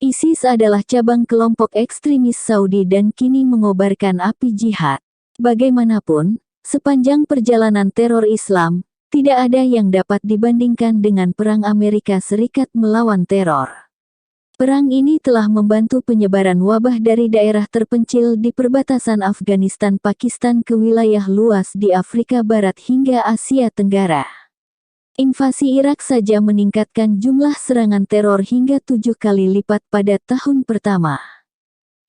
ISIS adalah cabang kelompok ekstremis Saudi dan kini mengobarkan api jihad. Bagaimanapun, sepanjang perjalanan teror Islam, tidak ada yang dapat dibandingkan dengan perang Amerika Serikat melawan teror. Perang ini telah membantu penyebaran wabah dari daerah terpencil di perbatasan Afghanistan-Pakistan ke wilayah luas di Afrika Barat hingga Asia Tenggara. Invasi Irak saja meningkatkan jumlah serangan teror hingga 7 kali lipat pada tahun pertama.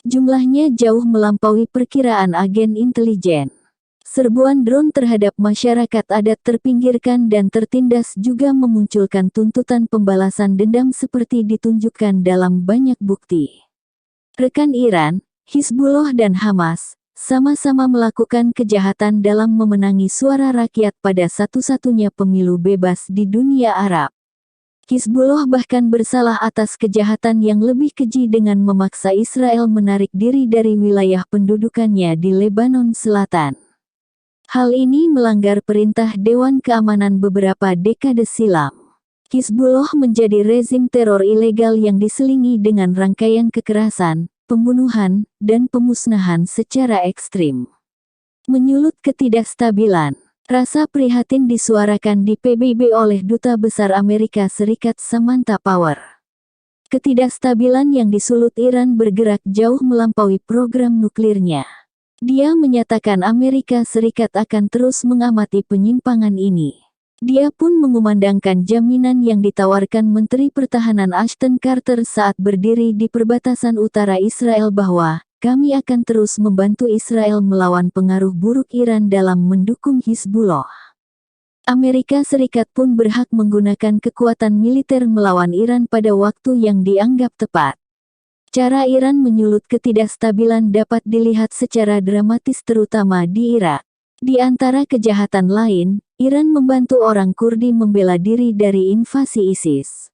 Jumlahnya jauh melampaui perkiraan agen intelijen. Serbuan drone terhadap masyarakat adat terpinggirkan dan tertindas juga memunculkan tuntutan pembalasan dendam seperti ditunjukkan dalam banyak bukti. Rekan Iran, Hizbullah dan Hamas, sama-sama melakukan kejahatan dalam memenangi suara rakyat pada satu-satunya pemilu bebas di dunia Arab. Hizbullah bahkan bersalah atas kejahatan yang lebih keji dengan memaksa Israel menarik diri dari wilayah pendudukannya di Lebanon Selatan. Hal ini melanggar perintah Dewan Keamanan beberapa dekade silam. Hizbullah menjadi rezim teror ilegal yang diselingi dengan rangkaian kekerasan, pembunuhan, dan pemusnahan secara ekstrim. Menyulut ketidakstabilan, rasa prihatin disuarakan di PBB oleh Duta Besar Amerika Serikat Samantha Power. Ketidakstabilan yang disulut Iran bergerak jauh melampaui program nuklirnya. Dia menyatakan Amerika Serikat akan terus mengamati penyimpangan ini. Dia pun mengumandangkan jaminan yang ditawarkan Menteri Pertahanan Ashton Carter saat berdiri di perbatasan utara Israel bahwa, kami akan terus membantu Israel melawan pengaruh buruk Iran dalam mendukung Hizbullah. Amerika Serikat pun berhak menggunakan kekuatan militer melawan Iran pada waktu yang dianggap tepat. Cara Iran menyulut ketidakstabilan dapat dilihat secara dramatis terutama di Irak. Di antara kejahatan lain, Iran membantu orang Kurdi membela diri dari invasi ISIS.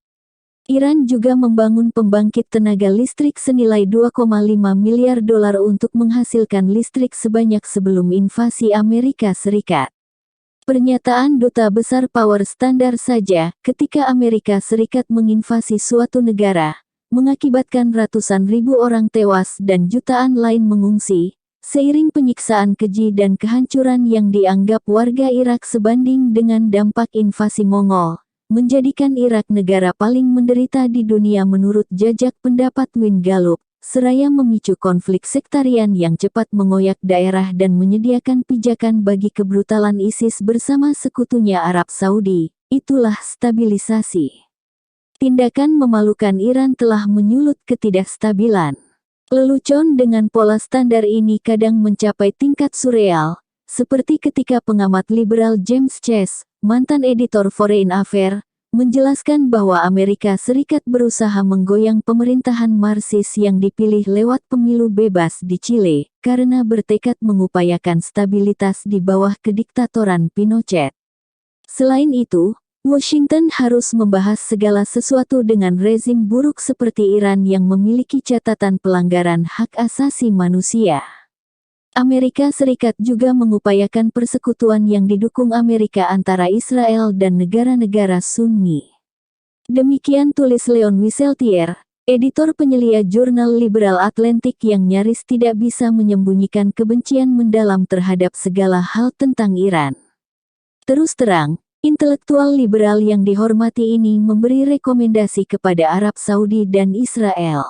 Iran juga membangun pembangkit tenaga listrik senilai 2,5 miliar dolar untuk menghasilkan listrik sebanyak sebelum invasi Amerika Serikat. Pernyataan Duta Besar Power standar saja ketika Amerika Serikat menginvasi suatu negara, mengakibatkan ratusan ribu orang tewas dan jutaan lain mengungsi. Seiring penyiksaan keji dan kehancuran yang dianggap warga Irak sebanding dengan dampak invasi Mongol, menjadikan Irak negara paling menderita di dunia menurut jajak pendapat Win Gallup, seraya memicu konflik sektarian yang cepat mengoyak daerah dan menyediakan pijakan bagi kebrutalan ISIS bersama sekutunya Arab Saudi. Itulah stabilisasi. Tindakan memalukan Iran telah menyulut ketidakstabilan. Lelucon dengan pola standar ini kadang mencapai tingkat surreal, seperti ketika pengamat liberal James Chase, mantan editor Foreign Affairs, menjelaskan bahwa Amerika Serikat berusaha menggoyang pemerintahan Marxis yang dipilih lewat pemilu bebas di Chile, karena bertekad mengupayakan stabilitas di bawah kediktatoran Pinochet. Selain itu, Washington harus membahas segala sesuatu dengan rezim buruk seperti Iran yang memiliki catatan pelanggaran hak asasi manusia. Amerika Serikat juga mengupayakan persekutuan yang didukung Amerika antara Israel dan negara-negara Sunni. Demikian tulis Leon Wieseltier, editor penyelia jurnal liberal Atlantik yang nyaris tidak bisa menyembunyikan kebencian mendalam terhadap segala hal tentang Iran. Terus terang, intelektual liberal yang dihormati ini memberi rekomendasi kepada Arab Saudi dan Israel.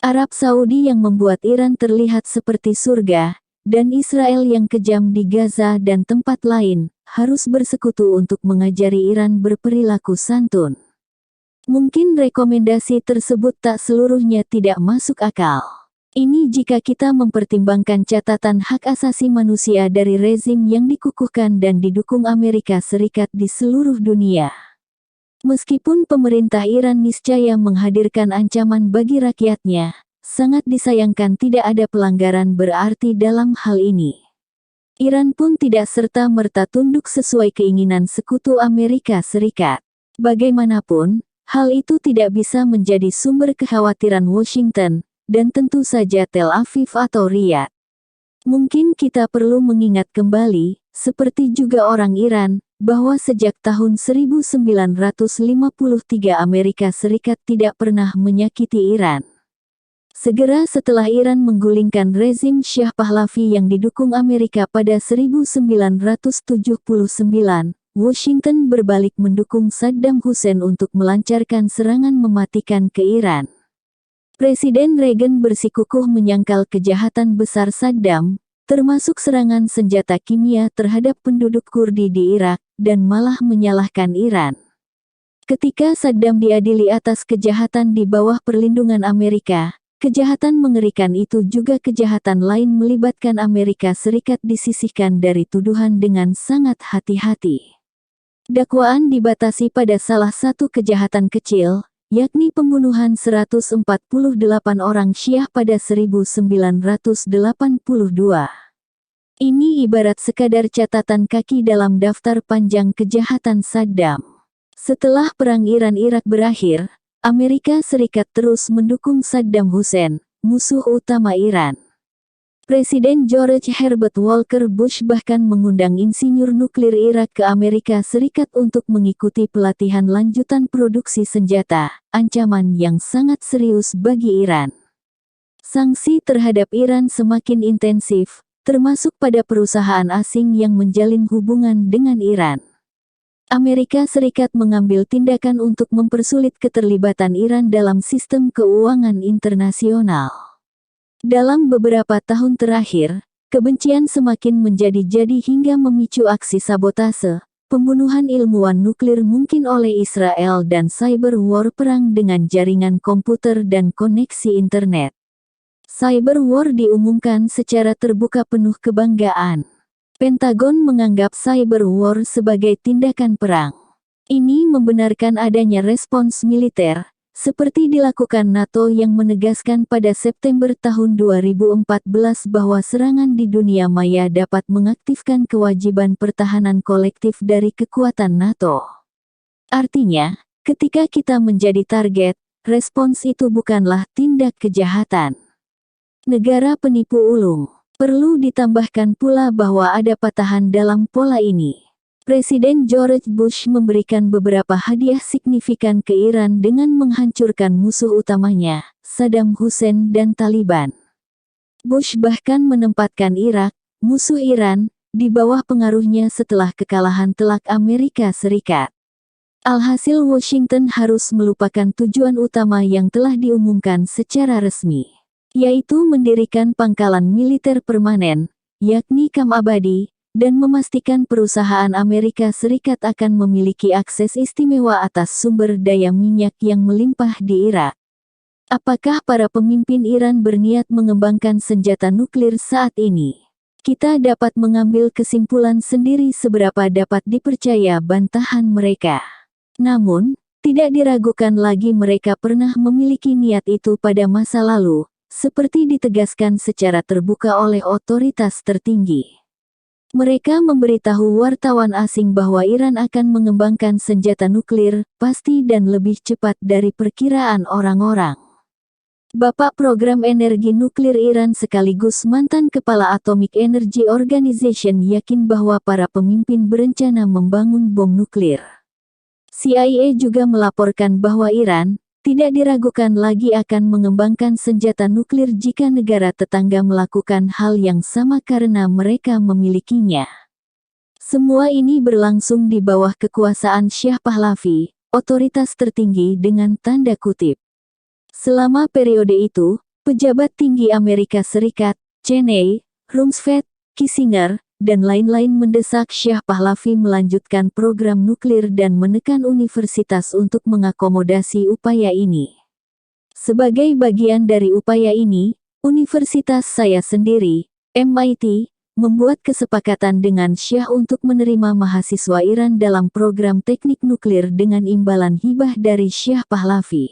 Arab Saudi yang membuat Iran terlihat seperti surga, dan Israel yang kejam di Gaza dan tempat lain, harus bersekutu untuk mengajari Iran berperilaku santun. Mungkin rekomendasi tersebut tak seluruhnya tidak masuk akal. Ini jika kita mempertimbangkan catatan hak asasi manusia dari rezim yang dikukuhkan dan didukung Amerika Serikat di seluruh dunia. Meskipun pemerintah Iran niscaya menghadirkan ancaman bagi rakyatnya, sangat disayangkan tidak ada pelanggaran berarti dalam hal ini. Iran pun tidak serta-merta tunduk sesuai keinginan sekutu Amerika Serikat. Bagaimanapun, hal itu tidak bisa menjadi sumber kekhawatiran Washington, dan tentu saja Tel Aviv atau Riyadh. Mungkin kita perlu mengingat kembali, seperti juga orang Iran, bahwa sejak tahun 1953 Amerika Serikat tidak pernah menyakiti Iran. Segera setelah Iran menggulingkan rezim Shah Pahlavi yang didukung Amerika pada 1979, Washington berbalik mendukung Saddam Hussein untuk melancarkan serangan mematikan ke Iran. Presiden Reagan bersikukuh menyangkal kejahatan besar Saddam, termasuk serangan senjata kimia terhadap penduduk Kurdi di Irak, dan malah menyalahkan Iran. Ketika Saddam diadili atas kejahatan di bawah perlindungan Amerika, kejahatan mengerikan itu juga kejahatan lain melibatkan Amerika Serikat disisihkan dari tuduhan dengan sangat hati-hati. Dakwaan dibatasi pada salah satu kejahatan kecil, yakni pembunuhan 148 orang Syiah pada 1982. Ini ibarat sekadar catatan kaki dalam daftar panjang kejahatan Saddam. Setelah Perang Iran-Irak berakhir, Amerika Serikat terus mendukung Saddam Hussein, musuh utama Iran. Presiden George Herbert Walker Bush bahkan mengundang insinyur nuklir Irak ke Amerika Serikat untuk mengikuti pelatihan lanjutan produksi senjata, ancaman yang sangat serius bagi Iran. Sanksi terhadap Iran semakin intensif, termasuk pada perusahaan asing yang menjalin hubungan dengan Iran. Amerika Serikat mengambil tindakan untuk mempersulit keterlibatan Iran dalam sistem keuangan internasional. Dalam beberapa tahun terakhir, kebencian semakin menjadi-jadi hingga memicu aksi sabotase, pembunuhan ilmuwan nuklir mungkin oleh Israel dan cyber war perang dengan jaringan komputer dan koneksi internet. Cyber war diumumkan secara terbuka penuh kebanggaan. Pentagon menganggap cyber war sebagai tindakan perang. Ini membenarkan adanya respons militer, seperti dilakukan NATO yang menegaskan pada September tahun 2014 bahwa serangan di dunia maya dapat mengaktifkan kewajiban pertahanan kolektif dari kekuatan NATO. Artinya, ketika kita menjadi target, respons itu bukanlah tindak kejahatan negara penipu ulung. Perlu ditambahkan pula bahwa ada patahan dalam pola ini. Presiden George Bush memberikan beberapa hadiah signifikan ke Iran dengan menghancurkan musuh utamanya, Saddam Hussein dan Taliban. Bush bahkan menempatkan Irak, musuh Iran, di bawah pengaruhnya setelah kekalahan telak Amerika Serikat. Alhasil Washington harus melupakan tujuan utama yang telah diumumkan secara resmi, yaitu mendirikan pangkalan militer permanen, yakni kamp abadi, dan memastikan perusahaan Amerika Serikat akan memiliki akses istimewa atas sumber daya minyak yang melimpah di Irak. Apakah para pemimpin Iran berniat mengembangkan senjata nuklir saat ini? Kita dapat mengambil kesimpulan sendiri seberapa dapat dipercaya bantahan mereka. Namun, tidak diragukan lagi mereka pernah memiliki niat itu pada masa lalu, seperti ditegaskan secara terbuka oleh otoritas tertinggi. Mereka memberitahu wartawan asing bahwa Iran akan mengembangkan senjata nuklir, pasti dan lebih cepat dari perkiraan orang-orang. Bapak Program Energi Nuklir Iran sekaligus mantan Kepala Atomic Energy Organization yakin bahwa para pemimpin berencana membangun bom nuklir. CIA juga melaporkan bahwa Iran tidak diragukan lagi akan mengembangkan senjata nuklir jika negara tetangga melakukan hal yang sama karena mereka memilikinya. Semua ini berlangsung di bawah kekuasaan Shah Pahlavi, otoritas tertinggi dengan tanda kutip. Selama periode itu, pejabat tinggi Amerika Serikat, Cheney, Rumsfeld, Kissinger, dan lain-lain mendesak Shah Pahlavi melanjutkan program nuklir dan menekan universitas untuk mengakomodasi upaya ini. Sebagai bagian dari upaya ini, universitas saya sendiri, MIT, membuat kesepakatan dengan Shah untuk menerima mahasiswa Iran dalam program teknik nuklir dengan imbalan hibah dari Shah Pahlavi.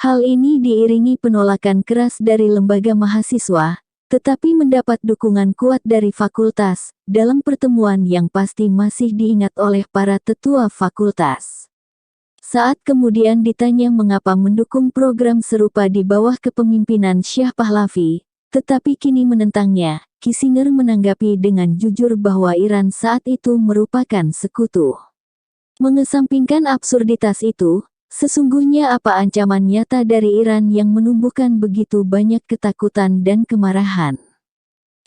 Hal ini diiringi penolakan keras dari lembaga mahasiswa, tetapi mendapat dukungan kuat dari fakultas, dalam pertemuan yang pasti masih diingat oleh para tetua fakultas. Saat kemudian ditanya mengapa mendukung program serupa di bawah kepemimpinan Shah Pahlavi, tetapi kini menentangnya, Kissinger menanggapi dengan jujur bahwa Iran saat itu merupakan sekutu. Mengesampingkan absurditas itu, sesungguhnya apa ancaman nyata dari Iran yang menumbuhkan begitu banyak ketakutan dan kemarahan?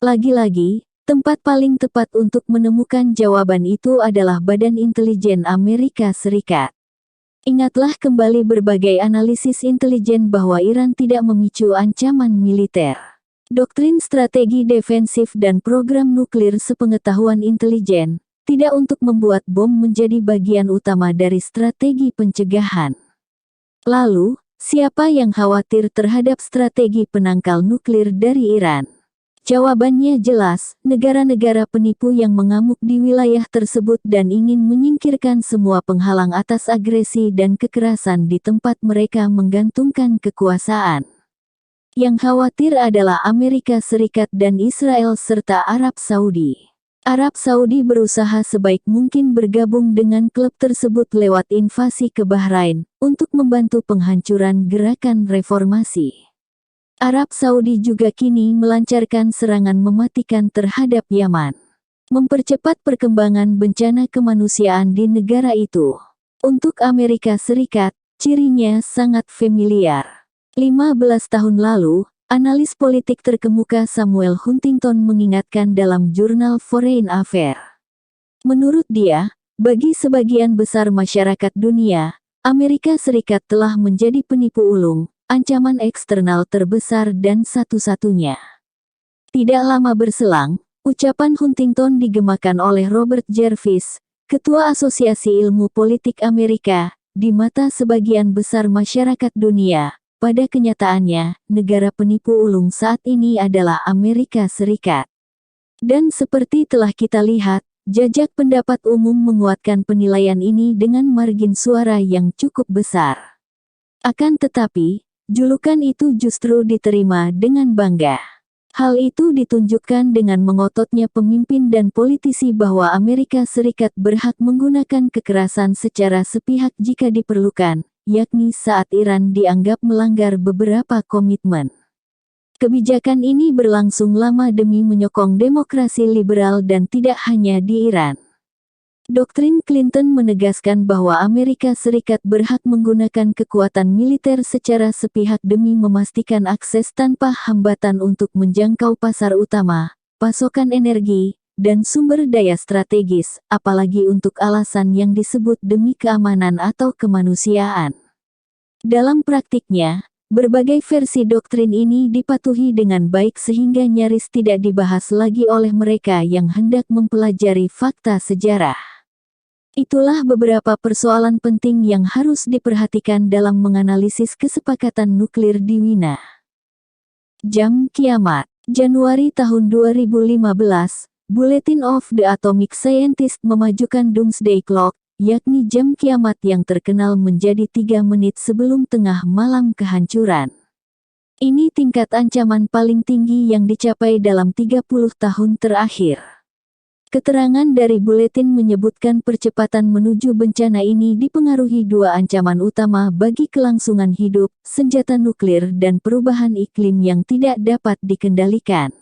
Lagi-lagi, tempat paling tepat untuk menemukan jawaban itu adalah Badan Intelijen Amerika Serikat. Ingatlah kembali berbagai analisis intelijen bahwa Iran tidak memicu ancaman militer. Doktrin strategi defensif dan program nuklir sepengetahuan intelijen, tidak untuk membuat bom menjadi bagian utama dari strategi pencegahan. Lalu, siapa yang khawatir terhadap strategi penangkal nuklir dari Iran? Jawabannya jelas, negara-negara penipu yang mengamuk di wilayah tersebut dan ingin menyingkirkan semua penghalang atas agresi dan kekerasan di tempat mereka menggantungkan kekuasaan. Yang khawatir adalah Amerika Serikat dan Israel serta Arab Saudi. Arab Saudi berusaha sebaik mungkin bergabung dengan klub tersebut lewat invasi ke Bahrain, untuk membantu penghancuran gerakan reformasi. Arab Saudi juga kini melancarkan serangan mematikan terhadap Yaman, mempercepat perkembangan bencana kemanusiaan di negara itu. Untuk Amerika Serikat, cirinya sangat familiar. 15 tahun lalu, analis politik terkemuka Samuel Huntington mengingatkan dalam jurnal Foreign Affairs. Menurut dia, bagi sebagian besar masyarakat dunia, Amerika Serikat telah menjadi penipu ulung, ancaman eksternal terbesar dan satu-satunya. Tidak lama berselang, ucapan Huntington digemakan oleh Robert Jervis, Ketua Asosiasi Ilmu Politik Amerika, di mata sebagian besar masyarakat dunia. Pada kenyataannya, negara penipu ulung saat ini adalah Amerika Serikat. Dan seperti telah kita lihat, jajak pendapat umum menguatkan penilaian ini dengan margin suara yang cukup besar. Akan tetapi, julukan itu justru diterima dengan bangga. Hal itu ditunjukkan dengan mengototnya pemimpin dan politisi bahwa Amerika Serikat berhak menggunakan kekerasan secara sepihak jika diperlukan, yakni saat Iran dianggap melanggar beberapa komitmen. Kebijakan ini berlangsung lama demi menyokong demokrasi liberal dan tidak hanya di Iran. Doktrin Clinton menegaskan bahwa Amerika Serikat berhak menggunakan kekuatan militer secara sepihak demi memastikan akses tanpa hambatan untuk menjangkau pasar utama, pasokan energi, dan sumber daya strategis, apalagi untuk alasan yang disebut demi keamanan atau kemanusiaan. Dalam praktiknya, berbagai versi doktrin ini dipatuhi dengan baik sehingga nyaris tidak dibahas lagi oleh mereka yang hendak mempelajari fakta sejarah. Itulah beberapa persoalan penting yang harus diperhatikan dalam menganalisis kesepakatan nuklir di Wina. Jam Kiamat, Januari tahun 2015. Bulletin of the Atomic Scientist memajukan Doomsday Clock, yakni jam kiamat yang terkenal menjadi 3 menit sebelum tengah malam kehancuran. Ini tingkat ancaman paling tinggi yang dicapai dalam 30 tahun terakhir. Keterangan dari buletin menyebutkan percepatan menuju bencana ini dipengaruhi 2 ancaman utama bagi kelangsungan hidup, senjata nuklir dan perubahan iklim yang tidak dapat dikendalikan.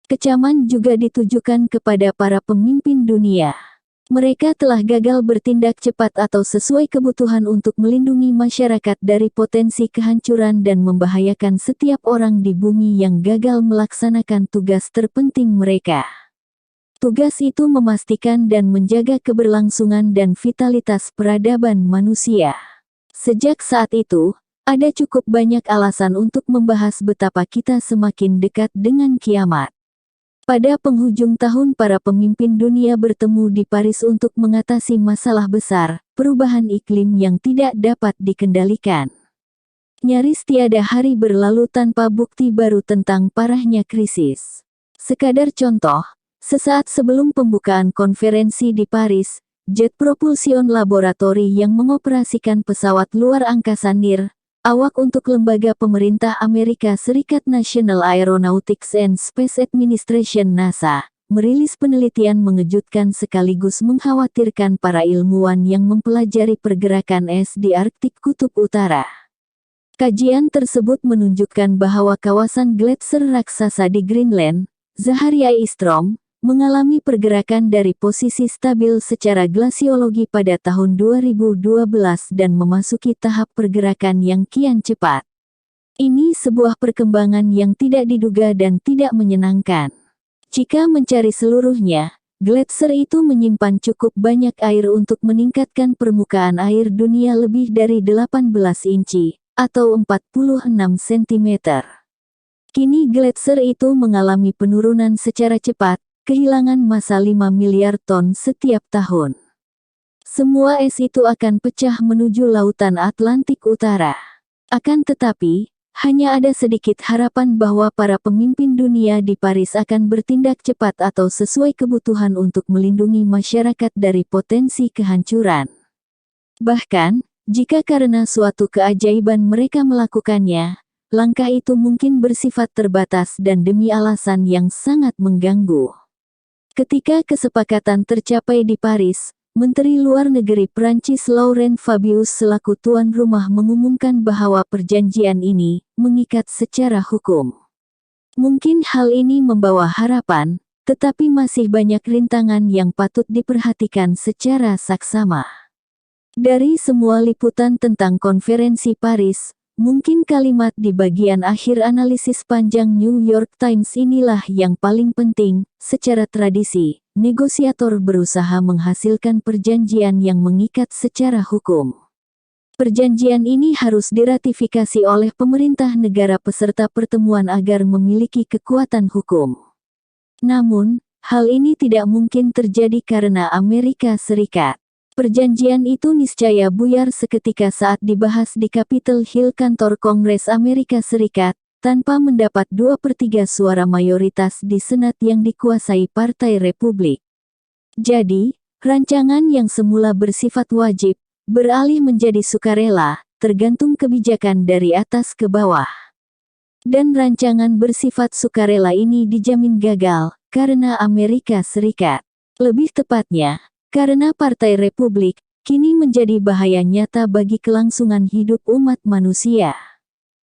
Kecaman juga ditujukan kepada para pemimpin dunia. Mereka telah gagal bertindak cepat atau sesuai kebutuhan untuk melindungi masyarakat dari potensi kehancuran dan membahayakan setiap orang di bumi yang gagal melaksanakan tugas terpenting mereka. Tugas itu memastikan dan menjaga keberlangsungan dan vitalitas peradaban manusia. Sejak saat itu, ada cukup banyak alasan untuk membahas betapa kita semakin dekat dengan kiamat. Pada penghujung tahun para pemimpin dunia bertemu di Paris untuk mengatasi masalah besar, perubahan iklim yang tidak dapat dikendalikan. Nyaris tiada hari berlalu tanpa bukti baru tentang parahnya krisis. Sekadar contoh, sesaat sebelum pembukaan konferensi di Paris, Jet Propulsion Laboratory yang mengoperasikan pesawat luar angkasa NIR, awak untuk lembaga pemerintah Amerika Serikat National Aeronautics and Space Administration NASA, merilis penelitian mengejutkan sekaligus mengkhawatirkan para ilmuwan yang mempelajari pergerakan es di Arktik Kutub Utara. Kajian tersebut menunjukkan bahwa kawasan gletser raksasa di Greenland, Zaharia Istrom, mengalami pergerakan dari posisi stabil secara glasiologi pada tahun 2012 dan memasuki tahap pergerakan yang kian cepat. Ini sebuah perkembangan yang tidak diduga dan tidak menyenangkan. Jika mencari seluruhnya, gletser itu menyimpan cukup banyak air untuk meningkatkan permukaan air dunia lebih dari 18 inci, atau 46 cm. Kini gletser itu mengalami penurunan secara cepat, kehilangan massa 5 miliar ton setiap tahun. Semua es itu akan pecah menuju lautan Atlantik Utara. Akan tetapi, hanya ada sedikit harapan bahwa para pemimpin dunia di Paris akan bertindak cepat atau sesuai kebutuhan untuk melindungi masyarakat dari potensi kehancuran. Bahkan, jika karena suatu keajaiban mereka melakukannya, langkah itu mungkin bersifat terbatas dan demi alasan yang sangat mengganggu. Ketika kesepakatan tercapai di Paris, Menteri Luar Negeri Prancis Laurent Fabius selaku tuan rumah mengumumkan bahwa perjanjian ini mengikat secara hukum. Mungkin hal ini membawa harapan, tetapi masih banyak rintangan yang patut diperhatikan secara saksama. Dari semua liputan tentang konferensi Paris, mungkin kalimat di bagian akhir analisis panjang New York Times inilah yang paling penting. Secara tradisi, negosiator berusaha menghasilkan perjanjian yang mengikat secara hukum. Perjanjian ini harus diratifikasi oleh pemerintah negara peserta pertemuan agar memiliki kekuatan hukum. Namun, hal ini tidak mungkin terjadi karena Amerika Serikat. Perjanjian itu niscaya buyar seketika saat dibahas di Capitol Hill kantor Kongres Amerika Serikat, tanpa mendapat 2/3 suara mayoritas di Senat yang dikuasai Partai Republik. Jadi, rancangan yang semula bersifat wajib, beralih menjadi sukarela, tergantung kebijakan dari atas ke bawah. Dan rancangan bersifat sukarela ini dijamin gagal, karena Amerika Serikat. Lebih tepatnya, karena Partai Republik, kini menjadi bahaya nyata bagi kelangsungan hidup umat manusia.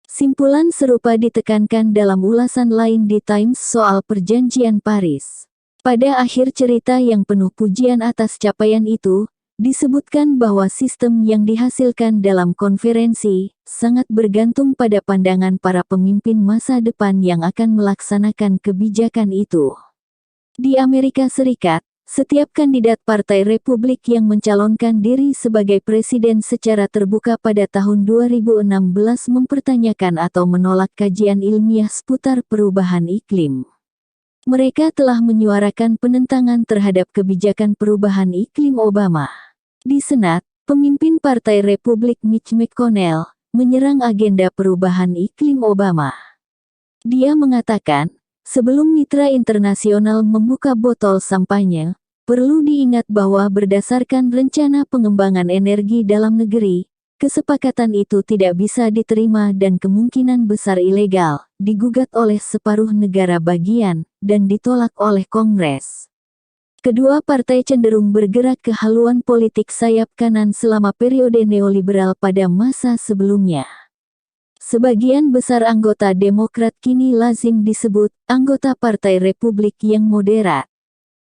Simpulan serupa ditekankan dalam ulasan lain di Times soal perjanjian Paris. Pada akhir cerita yang penuh pujian atas capaian itu, disebutkan bahwa sistem yang dihasilkan dalam konferensi sangat bergantung pada pandangan para pemimpin masa depan yang akan melaksanakan kebijakan itu. Di Amerika Serikat, setiap kandidat Partai Republik yang mencalonkan diri sebagai presiden secara terbuka pada tahun 2016 mempertanyakan atau menolak kajian ilmiah seputar perubahan iklim. Mereka telah menyuarakan penentangan terhadap kebijakan perubahan iklim Obama. Di Senat, pemimpin Partai Republik Mitch McConnell menyerang agenda perubahan iklim Obama. Dia mengatakan, sebelum mitra internasional membuka botol sampahnya, perlu diingat bahwa berdasarkan rencana pengembangan energi dalam negeri, kesepakatan itu tidak bisa diterima dan kemungkinan besar ilegal, digugat oleh separuh negara bagian, dan ditolak oleh Kongres. Kedua partai cenderung bergerak ke haluan politik sayap kanan selama periode neoliberal pada masa sebelumnya. Sebagian besar anggota Demokrat kini lazim disebut anggota Partai Republik yang moderat.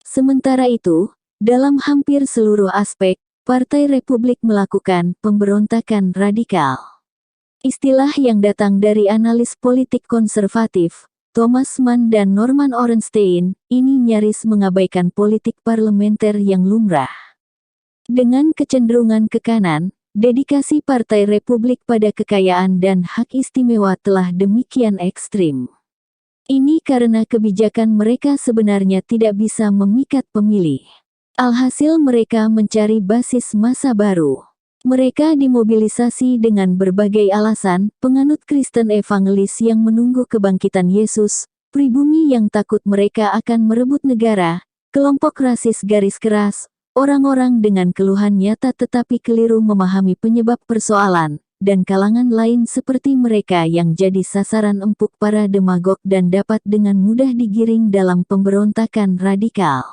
Sementara itu, dalam hampir seluruh aspek, Partai Republik melakukan pemberontakan radikal. Istilah yang datang dari analis politik konservatif, Thomas Mann dan Norman Ornstein, ini nyaris mengabaikan politik parlementer yang lumrah. Dengan kecenderungan ke kanan, dedikasi Partai Republik pada kekayaan dan hak istimewa telah demikian ekstrim. Ini karena kebijakan mereka sebenarnya tidak bisa memikat pemilih. Alhasil mereka mencari basis massa baru. Mereka dimobilisasi dengan berbagai alasan, penganut Kristen evangelis yang menunggu kebangkitan Yesus, pribumi yang takut mereka akan merebut negara, kelompok rasis garis keras, orang-orang dengan keluhan nyata tetapi keliru memahami penyebab persoalan, dan kalangan lain seperti mereka yang jadi sasaran empuk para demagog dan dapat dengan mudah digiring dalam pemberontakan radikal.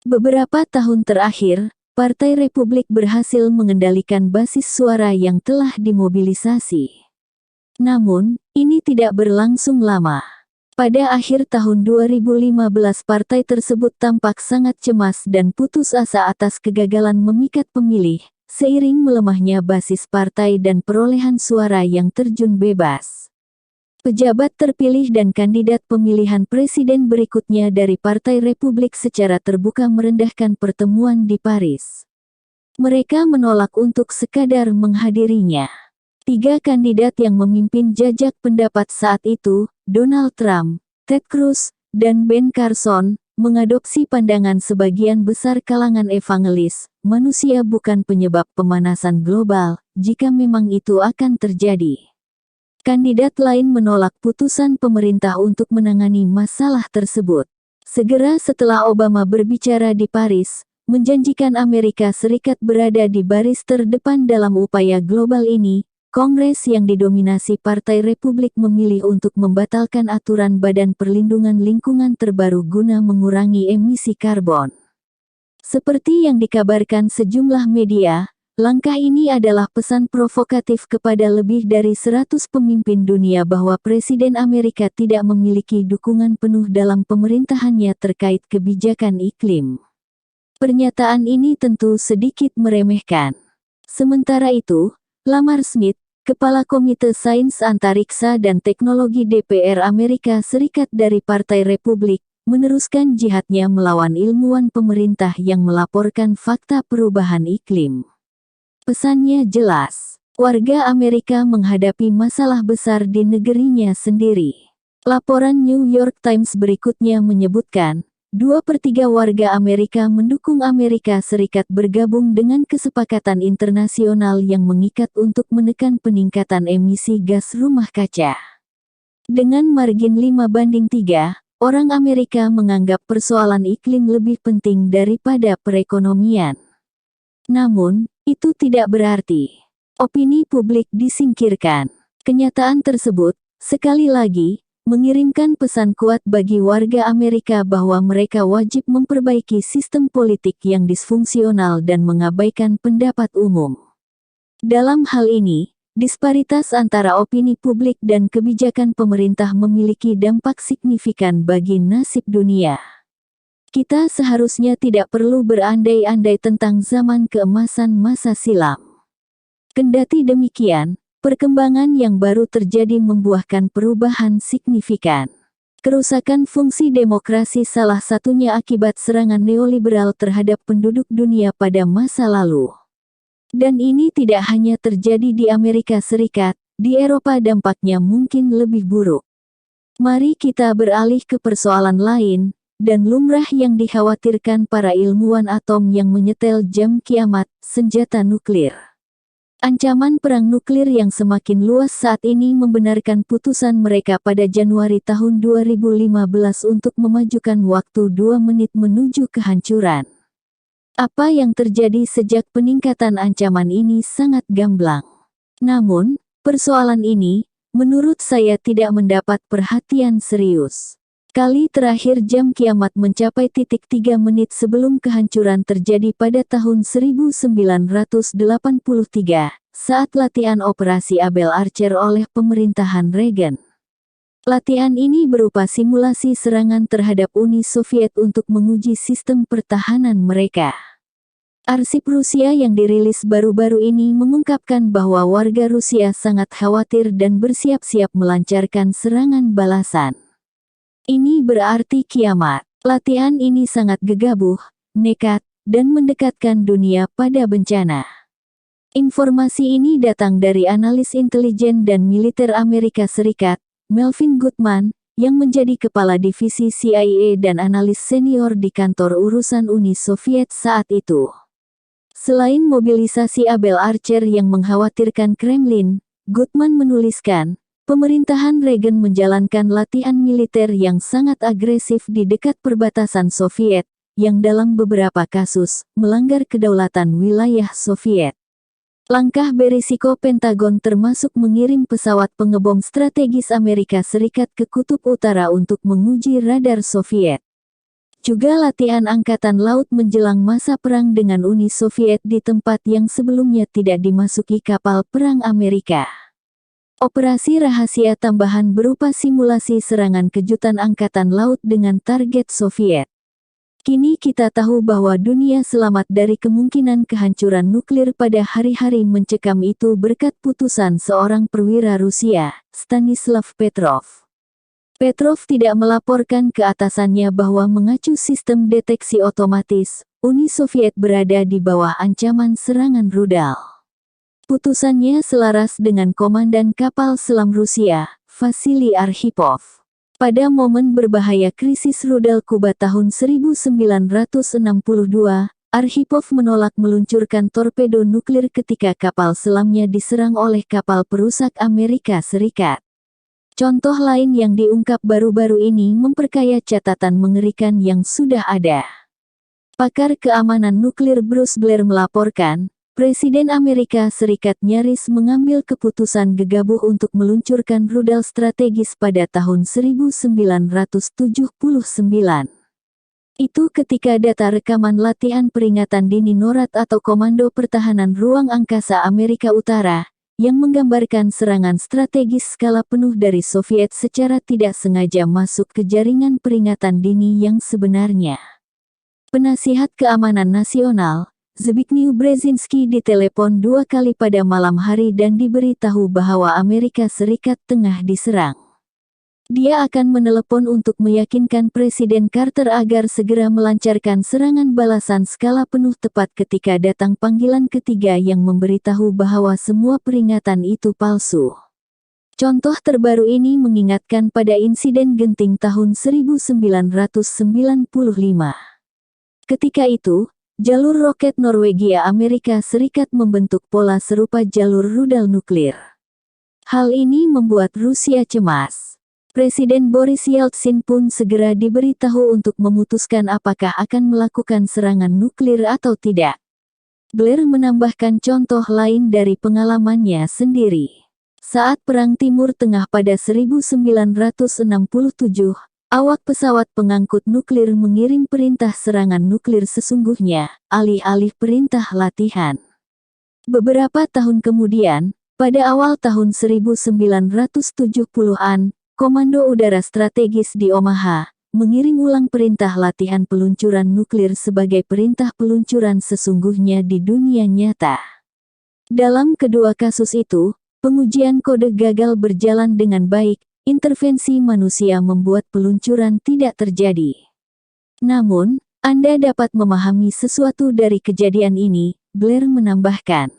Beberapa tahun terakhir, Partai Republik berhasil mengendalikan basis suara yang telah dimobilisasi. Namun, ini tidak berlangsung lama. Pada akhir tahun 2015 partai tersebut tampak sangat cemas dan putus asa atas kegagalan memikat pemilih, seiring melemahnya basis partai dan perolehan suara yang terjun bebas. Pejabat terpilih dan kandidat pemilihan presiden berikutnya dari Partai Republik secara terbuka merendahkan pertemuan di Paris. Mereka menolak untuk sekadar menghadirinya. 3 kandidat yang memimpin jajak pendapat saat itu, Donald Trump, Ted Cruz, dan Ben Carson, mengadopsi pandangan sebagian besar kalangan evangelis, manusia bukan penyebab pemanasan global, jika memang itu akan terjadi. Kandidat lain menolak putusan pemerintah untuk menangani masalah tersebut. Segera setelah Obama berbicara di Paris, menjanjikan Amerika Serikat berada di baris terdepan dalam upaya global ini, Kongres yang didominasi Partai Republik memilih untuk membatalkan aturan Badan Perlindungan Lingkungan terbaru guna mengurangi emisi karbon. Seperti yang dikabarkan sejumlah media, langkah ini adalah pesan provokatif kepada lebih dari 100 pemimpin dunia bahwa Presiden Amerika tidak memiliki dukungan penuh dalam pemerintahannya terkait kebijakan iklim. Pernyataan ini tentu sedikit meremehkan. Sementara itu, Lamar Smith, Kepala Komite Sains Antariksa dan Teknologi DPR Amerika Serikat dari Partai Republik, meneruskan jihadnya melawan ilmuwan pemerintah yang melaporkan fakta perubahan iklim. Pesannya jelas, warga Amerika menghadapi masalah besar di negerinya sendiri. Laporan New York Times berikutnya menyebutkan, 2/3 warga Amerika mendukung Amerika Serikat bergabung dengan kesepakatan internasional yang mengikat untuk menekan peningkatan emisi gas rumah kaca. Dengan margin 5-3, orang Amerika menganggap persoalan iklim lebih penting daripada perekonomian. Namun, itu tidak berarti opini publik disingkirkan. Kenyataan tersebut, sekali lagi, mengirimkan pesan kuat bagi warga Amerika bahwa mereka wajib memperbaiki sistem politik yang disfungsional dan mengabaikan pendapat umum. Dalam hal ini, disparitas antara opini publik dan kebijakan pemerintah memiliki dampak signifikan bagi nasib dunia. Kita seharusnya tidak perlu berandai-andai tentang zaman keemasan masa silam. Kendati demikian, perkembangan yang baru terjadi membuahkan perubahan signifikan. Kerusakan fungsi demokrasi salah satunya akibat serangan neoliberal terhadap penduduk dunia pada masa lalu. Dan ini tidak hanya terjadi di Amerika Serikat, di Eropa dampaknya mungkin lebih buruk. Mari kita beralih ke persoalan lain, dan lumrah yang dikhawatirkan para ilmuwan atom yang menyetel jam kiamat, senjata nuklir. Ancaman perang nuklir yang semakin luas saat ini membenarkan putusan mereka pada Januari tahun 2015 untuk memajukan waktu 2 menit menuju kehancuran. Apa yang terjadi sejak peningkatan ancaman ini sangat gamblang. Namun, persoalan ini, menurut saya tidak mendapat perhatian serius. Kali terakhir jam kiamat mencapai titik 3 menit sebelum kehancuran terjadi pada tahun 1983, saat latihan Operasi Abel Archer oleh pemerintahan Reagan. Latihan ini berupa simulasi serangan terhadap Uni Soviet untuk menguji sistem pertahanan mereka. Arsip Rusia yang dirilis baru-baru ini mengungkapkan bahwa warga Rusia sangat khawatir dan bersiap-siap melancarkan serangan balasan. Ini berarti kiamat. Latihan ini sangat gegabah, nekat, dan mendekatkan dunia pada bencana. Informasi ini datang dari analis intelijen dan militer Amerika Serikat, Melvin Goodman, yang menjadi kepala divisi CIA dan analis senior di kantor urusan Uni Soviet saat itu. Selain mobilisasi Abel Archer yang mengkhawatirkan Kremlin, Gutman menuliskan, pemerintahan Reagan menjalankan latihan militer yang sangat agresif di dekat perbatasan Soviet, yang dalam beberapa kasus melanggar kedaulatan wilayah Soviet. Langkah berisiko Pentagon termasuk mengirim pesawat pengebom strategis Amerika Serikat ke Kutub Utara untuk menguji radar Soviet. Juga latihan angkatan laut menjelang masa perang dengan Uni Soviet di tempat yang sebelumnya tidak dimasuki kapal perang Amerika. Operasi rahasia tambahan berupa simulasi serangan kejutan angkatan laut dengan target Soviet. Kini kita tahu bahwa dunia selamat dari kemungkinan kehancuran nuklir pada hari-hari mencekam itu berkat putusan seorang perwira Rusia, Stanislav Petrov. Petrov tidak melaporkan ke atasannya bahwa mengacu sistem deteksi otomatis, Uni Soviet berada di bawah ancaman serangan rudal. Putusannya selaras dengan komandan kapal selam Rusia, Vasily Arkhipov. Pada momen berbahaya krisis rudal Kuba tahun 1962, Arkhipov menolak meluncurkan torpedo nuklir ketika kapal selamnya diserang oleh kapal perusak Amerika Serikat. Contoh lain yang diungkap baru-baru ini memperkaya catatan mengerikan yang sudah ada. Pakar keamanan nuklir Bruce Blair melaporkan, Presiden Amerika Serikat nyaris mengambil keputusan gegabah untuk meluncurkan rudal strategis pada tahun 1979. Itu ketika data rekaman latihan peringatan dini NORAD atau Komando Pertahanan Ruang Angkasa Amerika Utara, yang menggambarkan serangan strategis skala penuh dari Soviet secara tidak sengaja masuk ke jaringan peringatan dini yang sebenarnya. Penasihat Keamanan Nasional, Zbigniew Brzezinski ditelepon 2 kali pada malam hari dan diberitahu bahwa Amerika Serikat tengah diserang. Dia akan menelepon untuk meyakinkan Presiden Carter agar segera melancarkan serangan balasan skala penuh tepat ketika datang panggilan ketiga yang memberitahu bahwa semua peringatan itu palsu. Contoh terbaru ini mengingatkan pada insiden genting tahun 1995. Ketika itu, jalur roket Norwegia Amerika Serikat membentuk pola serupa jalur rudal nuklir. Hal ini membuat Rusia cemas. Presiden Boris Yeltsin pun segera diberitahu untuk memutuskan apakah akan melakukan serangan nuklir atau tidak. Blair menambahkan contoh lain dari pengalamannya sendiri. Saat Perang Timur Tengah pada 1967, awak pesawat pengangkut nuklir mengirim perintah serangan nuklir sesungguhnya, alih-alih perintah latihan. Beberapa tahun kemudian, pada awal tahun 1970-an, Komando Udara Strategis di Omaha, mengirim ulang perintah latihan peluncuran nuklir sebagai perintah peluncuran sesungguhnya di dunia nyata. Dalam kedua kasus itu, pengujian kode gagal berjalan dengan baik. Intervensi manusia membuat peluncuran tidak terjadi. Namun, Anda dapat memahami sesuatu dari kejadian ini, Blair menambahkan.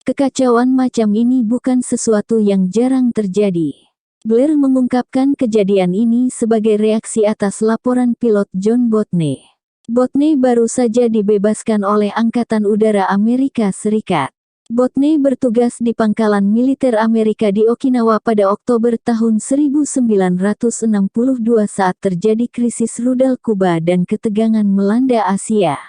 Kekacauan macam ini bukan sesuatu yang jarang terjadi. Blair mengungkapkan kejadian ini sebagai reaksi atas laporan pilot John Botney. Botney baru saja dibebaskan oleh Angkatan Udara Amerika Serikat. Botney bertugas di pangkalan militer Amerika di Okinawa pada Oktober tahun 1962 saat terjadi krisis rudal Kuba dan ketegangan melanda Asia.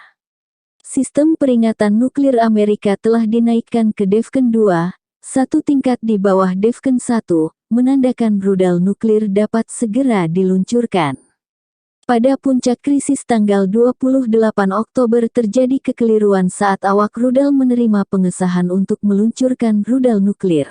Sistem peringatan nuklir Amerika telah dinaikkan ke Defcon 2, satu tingkat di bawah Defcon 1, menandakan rudal nuklir dapat segera diluncurkan. Pada puncak krisis tanggal 28 Oktober terjadi kekeliruan saat awak rudal menerima pengesahan untuk meluncurkan rudal nuklir.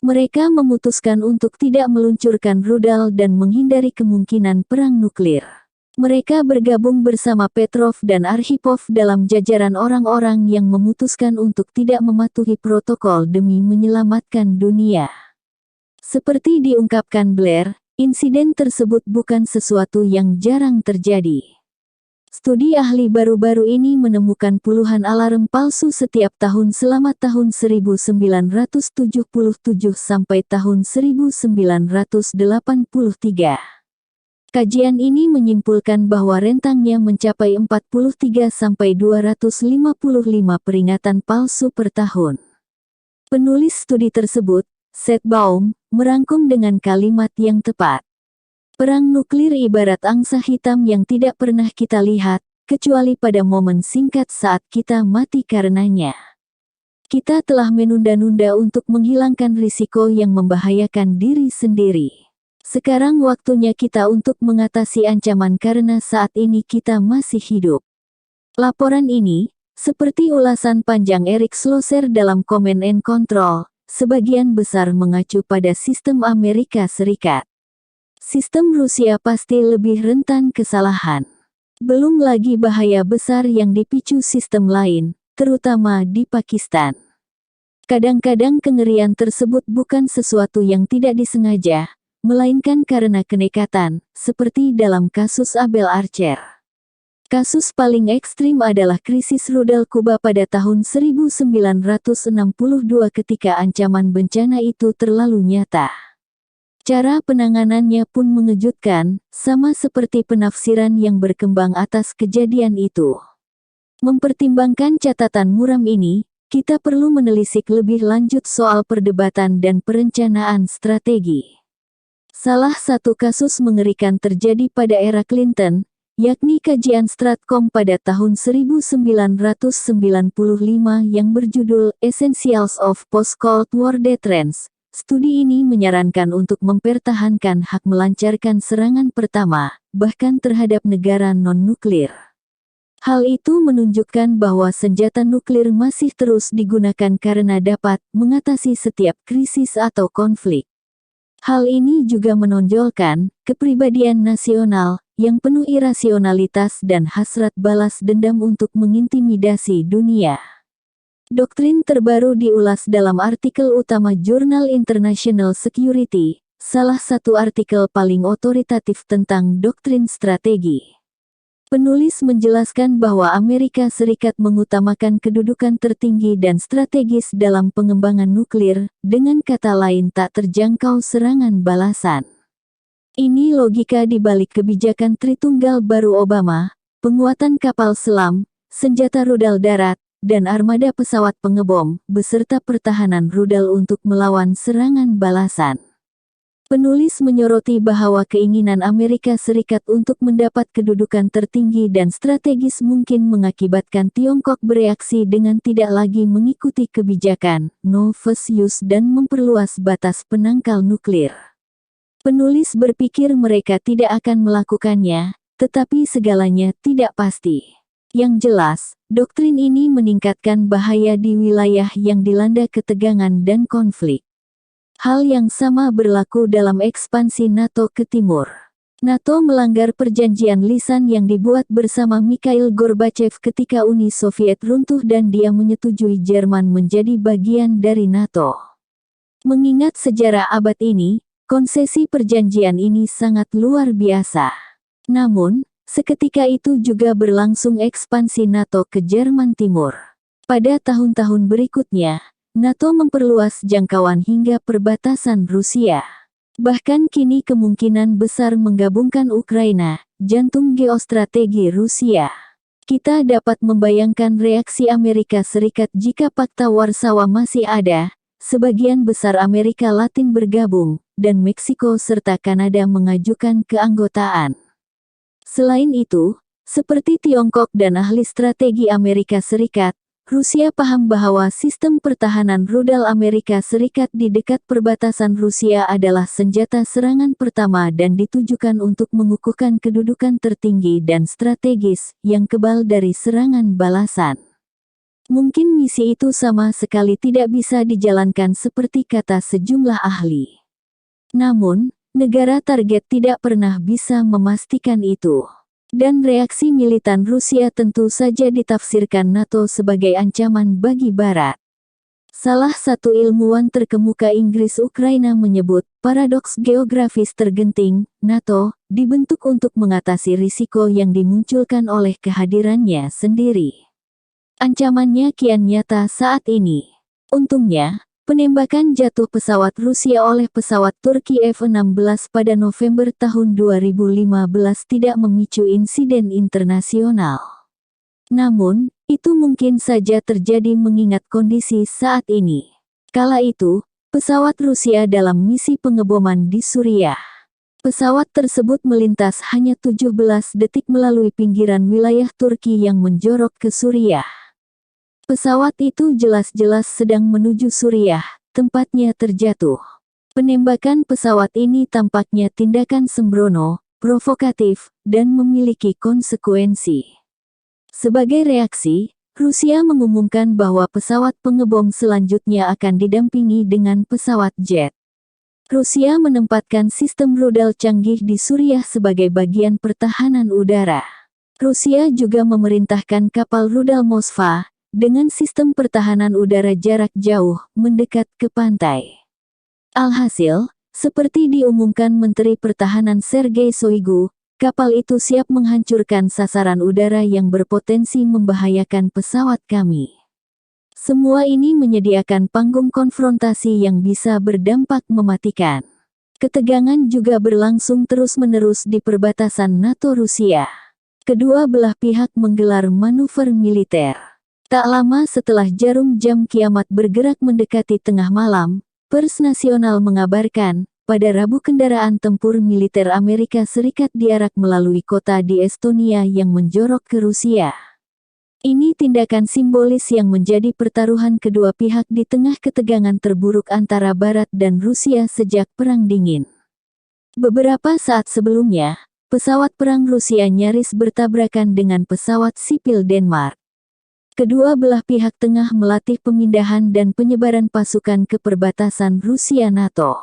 Mereka memutuskan untuk tidak meluncurkan rudal dan menghindari kemungkinan perang nuklir. Mereka bergabung bersama Petrov dan Arkhipov dalam jajaran orang-orang yang memutuskan untuk tidak mematuhi protokol demi menyelamatkan dunia. Seperti diungkapkan Blair, insiden tersebut bukan sesuatu yang jarang terjadi. Studi ahli baru-baru ini menemukan puluhan alarm palsu setiap tahun selama tahun 1977 sampai tahun 1983. Kajian ini menyimpulkan bahwa rentangnya mencapai 43 sampai 255 peringatan palsu per tahun. Penulis studi tersebut, Seth Baum, merangkum dengan kalimat yang tepat. Perang nuklir ibarat angsa hitam yang tidak pernah kita lihat, kecuali pada momen singkat saat kita mati karenanya. Kita telah menunda-nunda untuk menghilangkan risiko yang membahayakan diri sendiri. Sekarang waktunya kita untuk mengatasi ancaman karena saat ini kita masih hidup. Laporan ini, seperti ulasan panjang Eric Schlosser dalam Command and Control, sebagian besar mengacu pada sistem Amerika Serikat. Sistem Rusia pasti lebih rentan kesalahan. Belum lagi bahaya besar yang dipicu sistem lain, terutama di Pakistan. Kadang-kadang kengerian tersebut bukan sesuatu yang tidak disengaja, melainkan karena kenekatan, seperti dalam kasus Abel Archer. Kasus paling ekstrim adalah krisis rudal Kuba pada tahun 1962 ketika ancaman bencana itu terlalu nyata. Cara penanganannya pun mengejutkan, sama seperti penafsiran yang berkembang atas kejadian itu. Mempertimbangkan catatan muram ini, kita perlu menelisik lebih lanjut soal perdebatan dan perencanaan strategi. Salah satu kasus mengerikan terjadi pada era Clinton, yakni kajian Stratcom pada tahun 1995 yang berjudul Essentials of Post-Cold War Deterrence. Studi ini menyarankan untuk mempertahankan hak melancarkan serangan pertama, bahkan terhadap negara non-nuklir. Hal itu menunjukkan bahwa senjata nuklir masih terus digunakan karena dapat mengatasi setiap krisis atau konflik. Hal ini juga menonjolkan kepribadian nasional yang penuh irasionalitas dan hasrat balas dendam untuk mengintimidasi dunia. Doktrin terbaru diulas dalam artikel utama Jurnal International Security, salah satu artikel paling otoritatif tentang doktrin strategi. Penulis menjelaskan bahwa Amerika Serikat mengutamakan kedudukan tertinggi dan strategis dalam pengembangan nuklir, dengan kata lain tak terjangkau serangan balasan. Ini logika di balik kebijakan Tritunggal baru Obama, penguatan kapal selam, senjata rudal darat, dan armada pesawat pengebom, beserta pertahanan rudal untuk melawan serangan balasan. Penulis menyoroti bahwa keinginan Amerika Serikat untuk mendapat kedudukan tertinggi dan strategis mungkin mengakibatkan Tiongkok bereaksi dengan tidak lagi mengikuti kebijakan no first use dan memperluas batas penangkal nuklir. Penulis berpikir mereka tidak akan melakukannya, tetapi segalanya tidak pasti. Yang jelas, doktrin ini meningkatkan bahaya di wilayah yang dilanda ketegangan dan konflik. Hal yang sama berlaku dalam ekspansi NATO ke timur. NATO melanggar perjanjian lisan yang dibuat bersama Mikhail Gorbachev ketika Uni Soviet runtuh dan dia menyetujui Jerman menjadi bagian dari NATO. Mengingat sejarah abad ini, konsesi perjanjian ini sangat luar biasa. Namun, seketika itu juga berlangsung ekspansi NATO ke Jerman Timur. Pada tahun-tahun berikutnya, NATO memperluas jangkauan hingga perbatasan Rusia. Bahkan kini kemungkinan besar menggabungkan Ukraina, jantung geostrategi Rusia. Kita dapat membayangkan reaksi Amerika Serikat jika Pakta Warsawa masih ada, sebagian besar Amerika Latin bergabung, dan Meksiko serta Kanada mengajukan keanggotaan. Selain itu, seperti Tiongkok dan ahli strategi Amerika Serikat, Rusia paham bahwa sistem pertahanan rudal Amerika Serikat di dekat perbatasan Rusia adalah senjata serangan pertama dan ditujukan untuk mengukuhkan kedudukan tertinggi dan strategis yang kebal dari serangan balasan. Mungkin misi itu sama sekali tidak bisa dijalankan seperti kata sejumlah ahli. Namun, negara target tidak pernah bisa memastikan itu. Dan reaksi militan Rusia tentu saja ditafsirkan NATO sebagai ancaman bagi Barat. Salah satu ilmuwan terkemuka Inggris Ukraina menyebut, paradoks geografis tergenting, NATO, dibentuk untuk mengatasi risiko yang dimunculkan oleh kehadirannya sendiri. Ancamannya kian nyata saat ini. Untungnya, penembakan jatuh pesawat Rusia oleh pesawat Turki F-16 pada November tahun 2015 tidak memicu insiden internasional. Namun, itu mungkin saja terjadi mengingat kondisi saat ini. Kala itu, pesawat Rusia dalam misi pengeboman di Suriah. Pesawat tersebut melintas hanya 17 detik melalui pinggiran wilayah Turki yang menjorok ke Suriah. Pesawat itu jelas-jelas sedang menuju Suriah, tempatnya terjatuh. Penembakan pesawat ini tampaknya tindakan sembrono, provokatif, dan memiliki konsekuensi. Sebagai reaksi, Rusia mengumumkan bahwa pesawat pengebom selanjutnya akan didampingi dengan pesawat jet. Rusia menempatkan sistem rudal canggih di Suriah sebagai bagian pertahanan udara. Rusia juga memerintahkan kapal rudal Moskva, dengan sistem pertahanan udara jarak jauh, mendekat ke pantai. Alhasil, seperti diumumkan Menteri Pertahanan Sergei Shoigu, kapal itu siap menghancurkan sasaran udara yang berpotensi membahayakan pesawat kami. Semua ini menyediakan panggung konfrontasi yang bisa berdampak mematikan. Ketegangan juga berlangsung terus-menerus di perbatasan NATO-Rusia. Kedua belah pihak menggelar manuver militer. Tak lama setelah jarum jam kiamat bergerak mendekati tengah malam, Pers Nasional mengabarkan, pada Rabu kendaraan tempur militer Amerika Serikat diarak melalui kota di Estonia yang menjorok ke Rusia. Ini tindakan simbolis yang menjadi pertaruhan kedua pihak di tengah ketegangan terburuk antara Barat dan Rusia sejak Perang Dingin. Beberapa saat sebelumnya, pesawat perang Rusia nyaris bertabrakan dengan pesawat sipil Denmark. Kedua belah pihak tengah melatih pemindahan dan penyebaran pasukan ke perbatasan Rusia-NATO.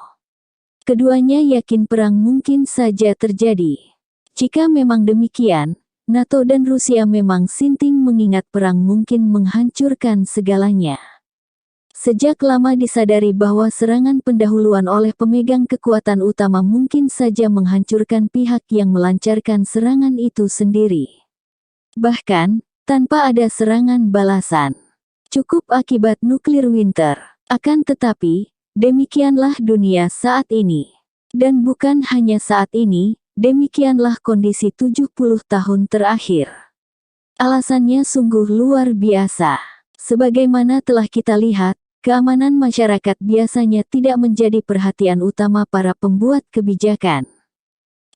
Keduanya yakin perang mungkin saja terjadi. Jika memang demikian, NATO dan Rusia memang sinting mengingat perang mungkin menghancurkan segalanya. Sejak lama disadari bahwa serangan pendahuluan oleh pemegang kekuatan utama mungkin saja menghancurkan pihak yang melancarkan serangan itu sendiri. Bahkan, tanpa ada serangan balasan. Cukup akibat nuklir winter. Akan tetapi, demikianlah dunia saat ini. Dan bukan hanya saat ini, demikianlah kondisi 70 tahun terakhir. Alasannya sungguh luar biasa. Sebagaimana telah kita lihat, keamanan masyarakat biasanya tidak menjadi perhatian utama para pembuat kebijakan.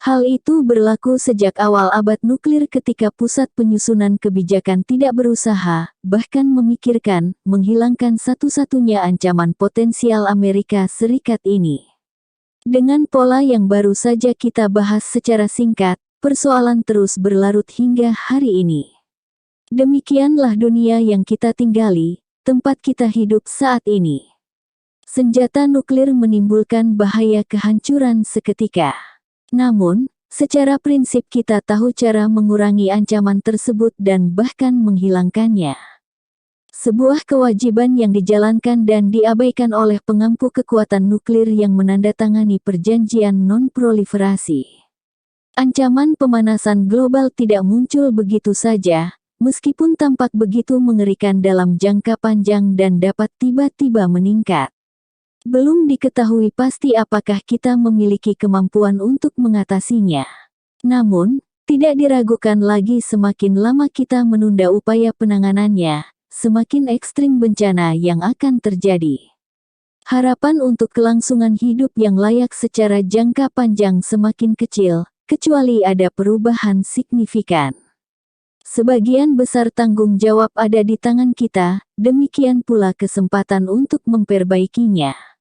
Hal itu berlaku sejak awal abad nuklir ketika pusat penyusunan kebijakan tidak berusaha, bahkan memikirkan, menghilangkan satu-satunya ancaman potensial Amerika Serikat ini. Dengan pola yang baru saja kita bahas secara singkat, persoalan terus berlarut hingga hari ini. Demikianlah dunia yang kita tinggali, tempat kita hidup saat ini. Senjata nuklir menimbulkan bahaya kehancuran seketika. Namun, secara prinsip kita tahu cara mengurangi ancaman tersebut dan bahkan menghilangkannya. Sebuah kewajiban yang dijalankan dan diabaikan oleh pengampu kekuatan nuklir yang menandatangani perjanjian non-proliferasi. Ancaman pemanasan global tidak muncul begitu saja, meskipun tampak begitu mengerikan dalam jangka panjang dan dapat tiba-tiba meningkat. Belum diketahui pasti apakah kita memiliki kemampuan untuk mengatasinya. Namun, tidak diragukan lagi semakin lama kita menunda upaya penanganannya, semakin ekstrim bencana yang akan terjadi. Harapan untuk kelangsungan hidup yang layak secara jangka panjang semakin kecil, kecuali ada perubahan signifikan. Sebagian besar tanggung jawab ada di tangan kita, demikian pula kesempatan untuk memperbaikinya.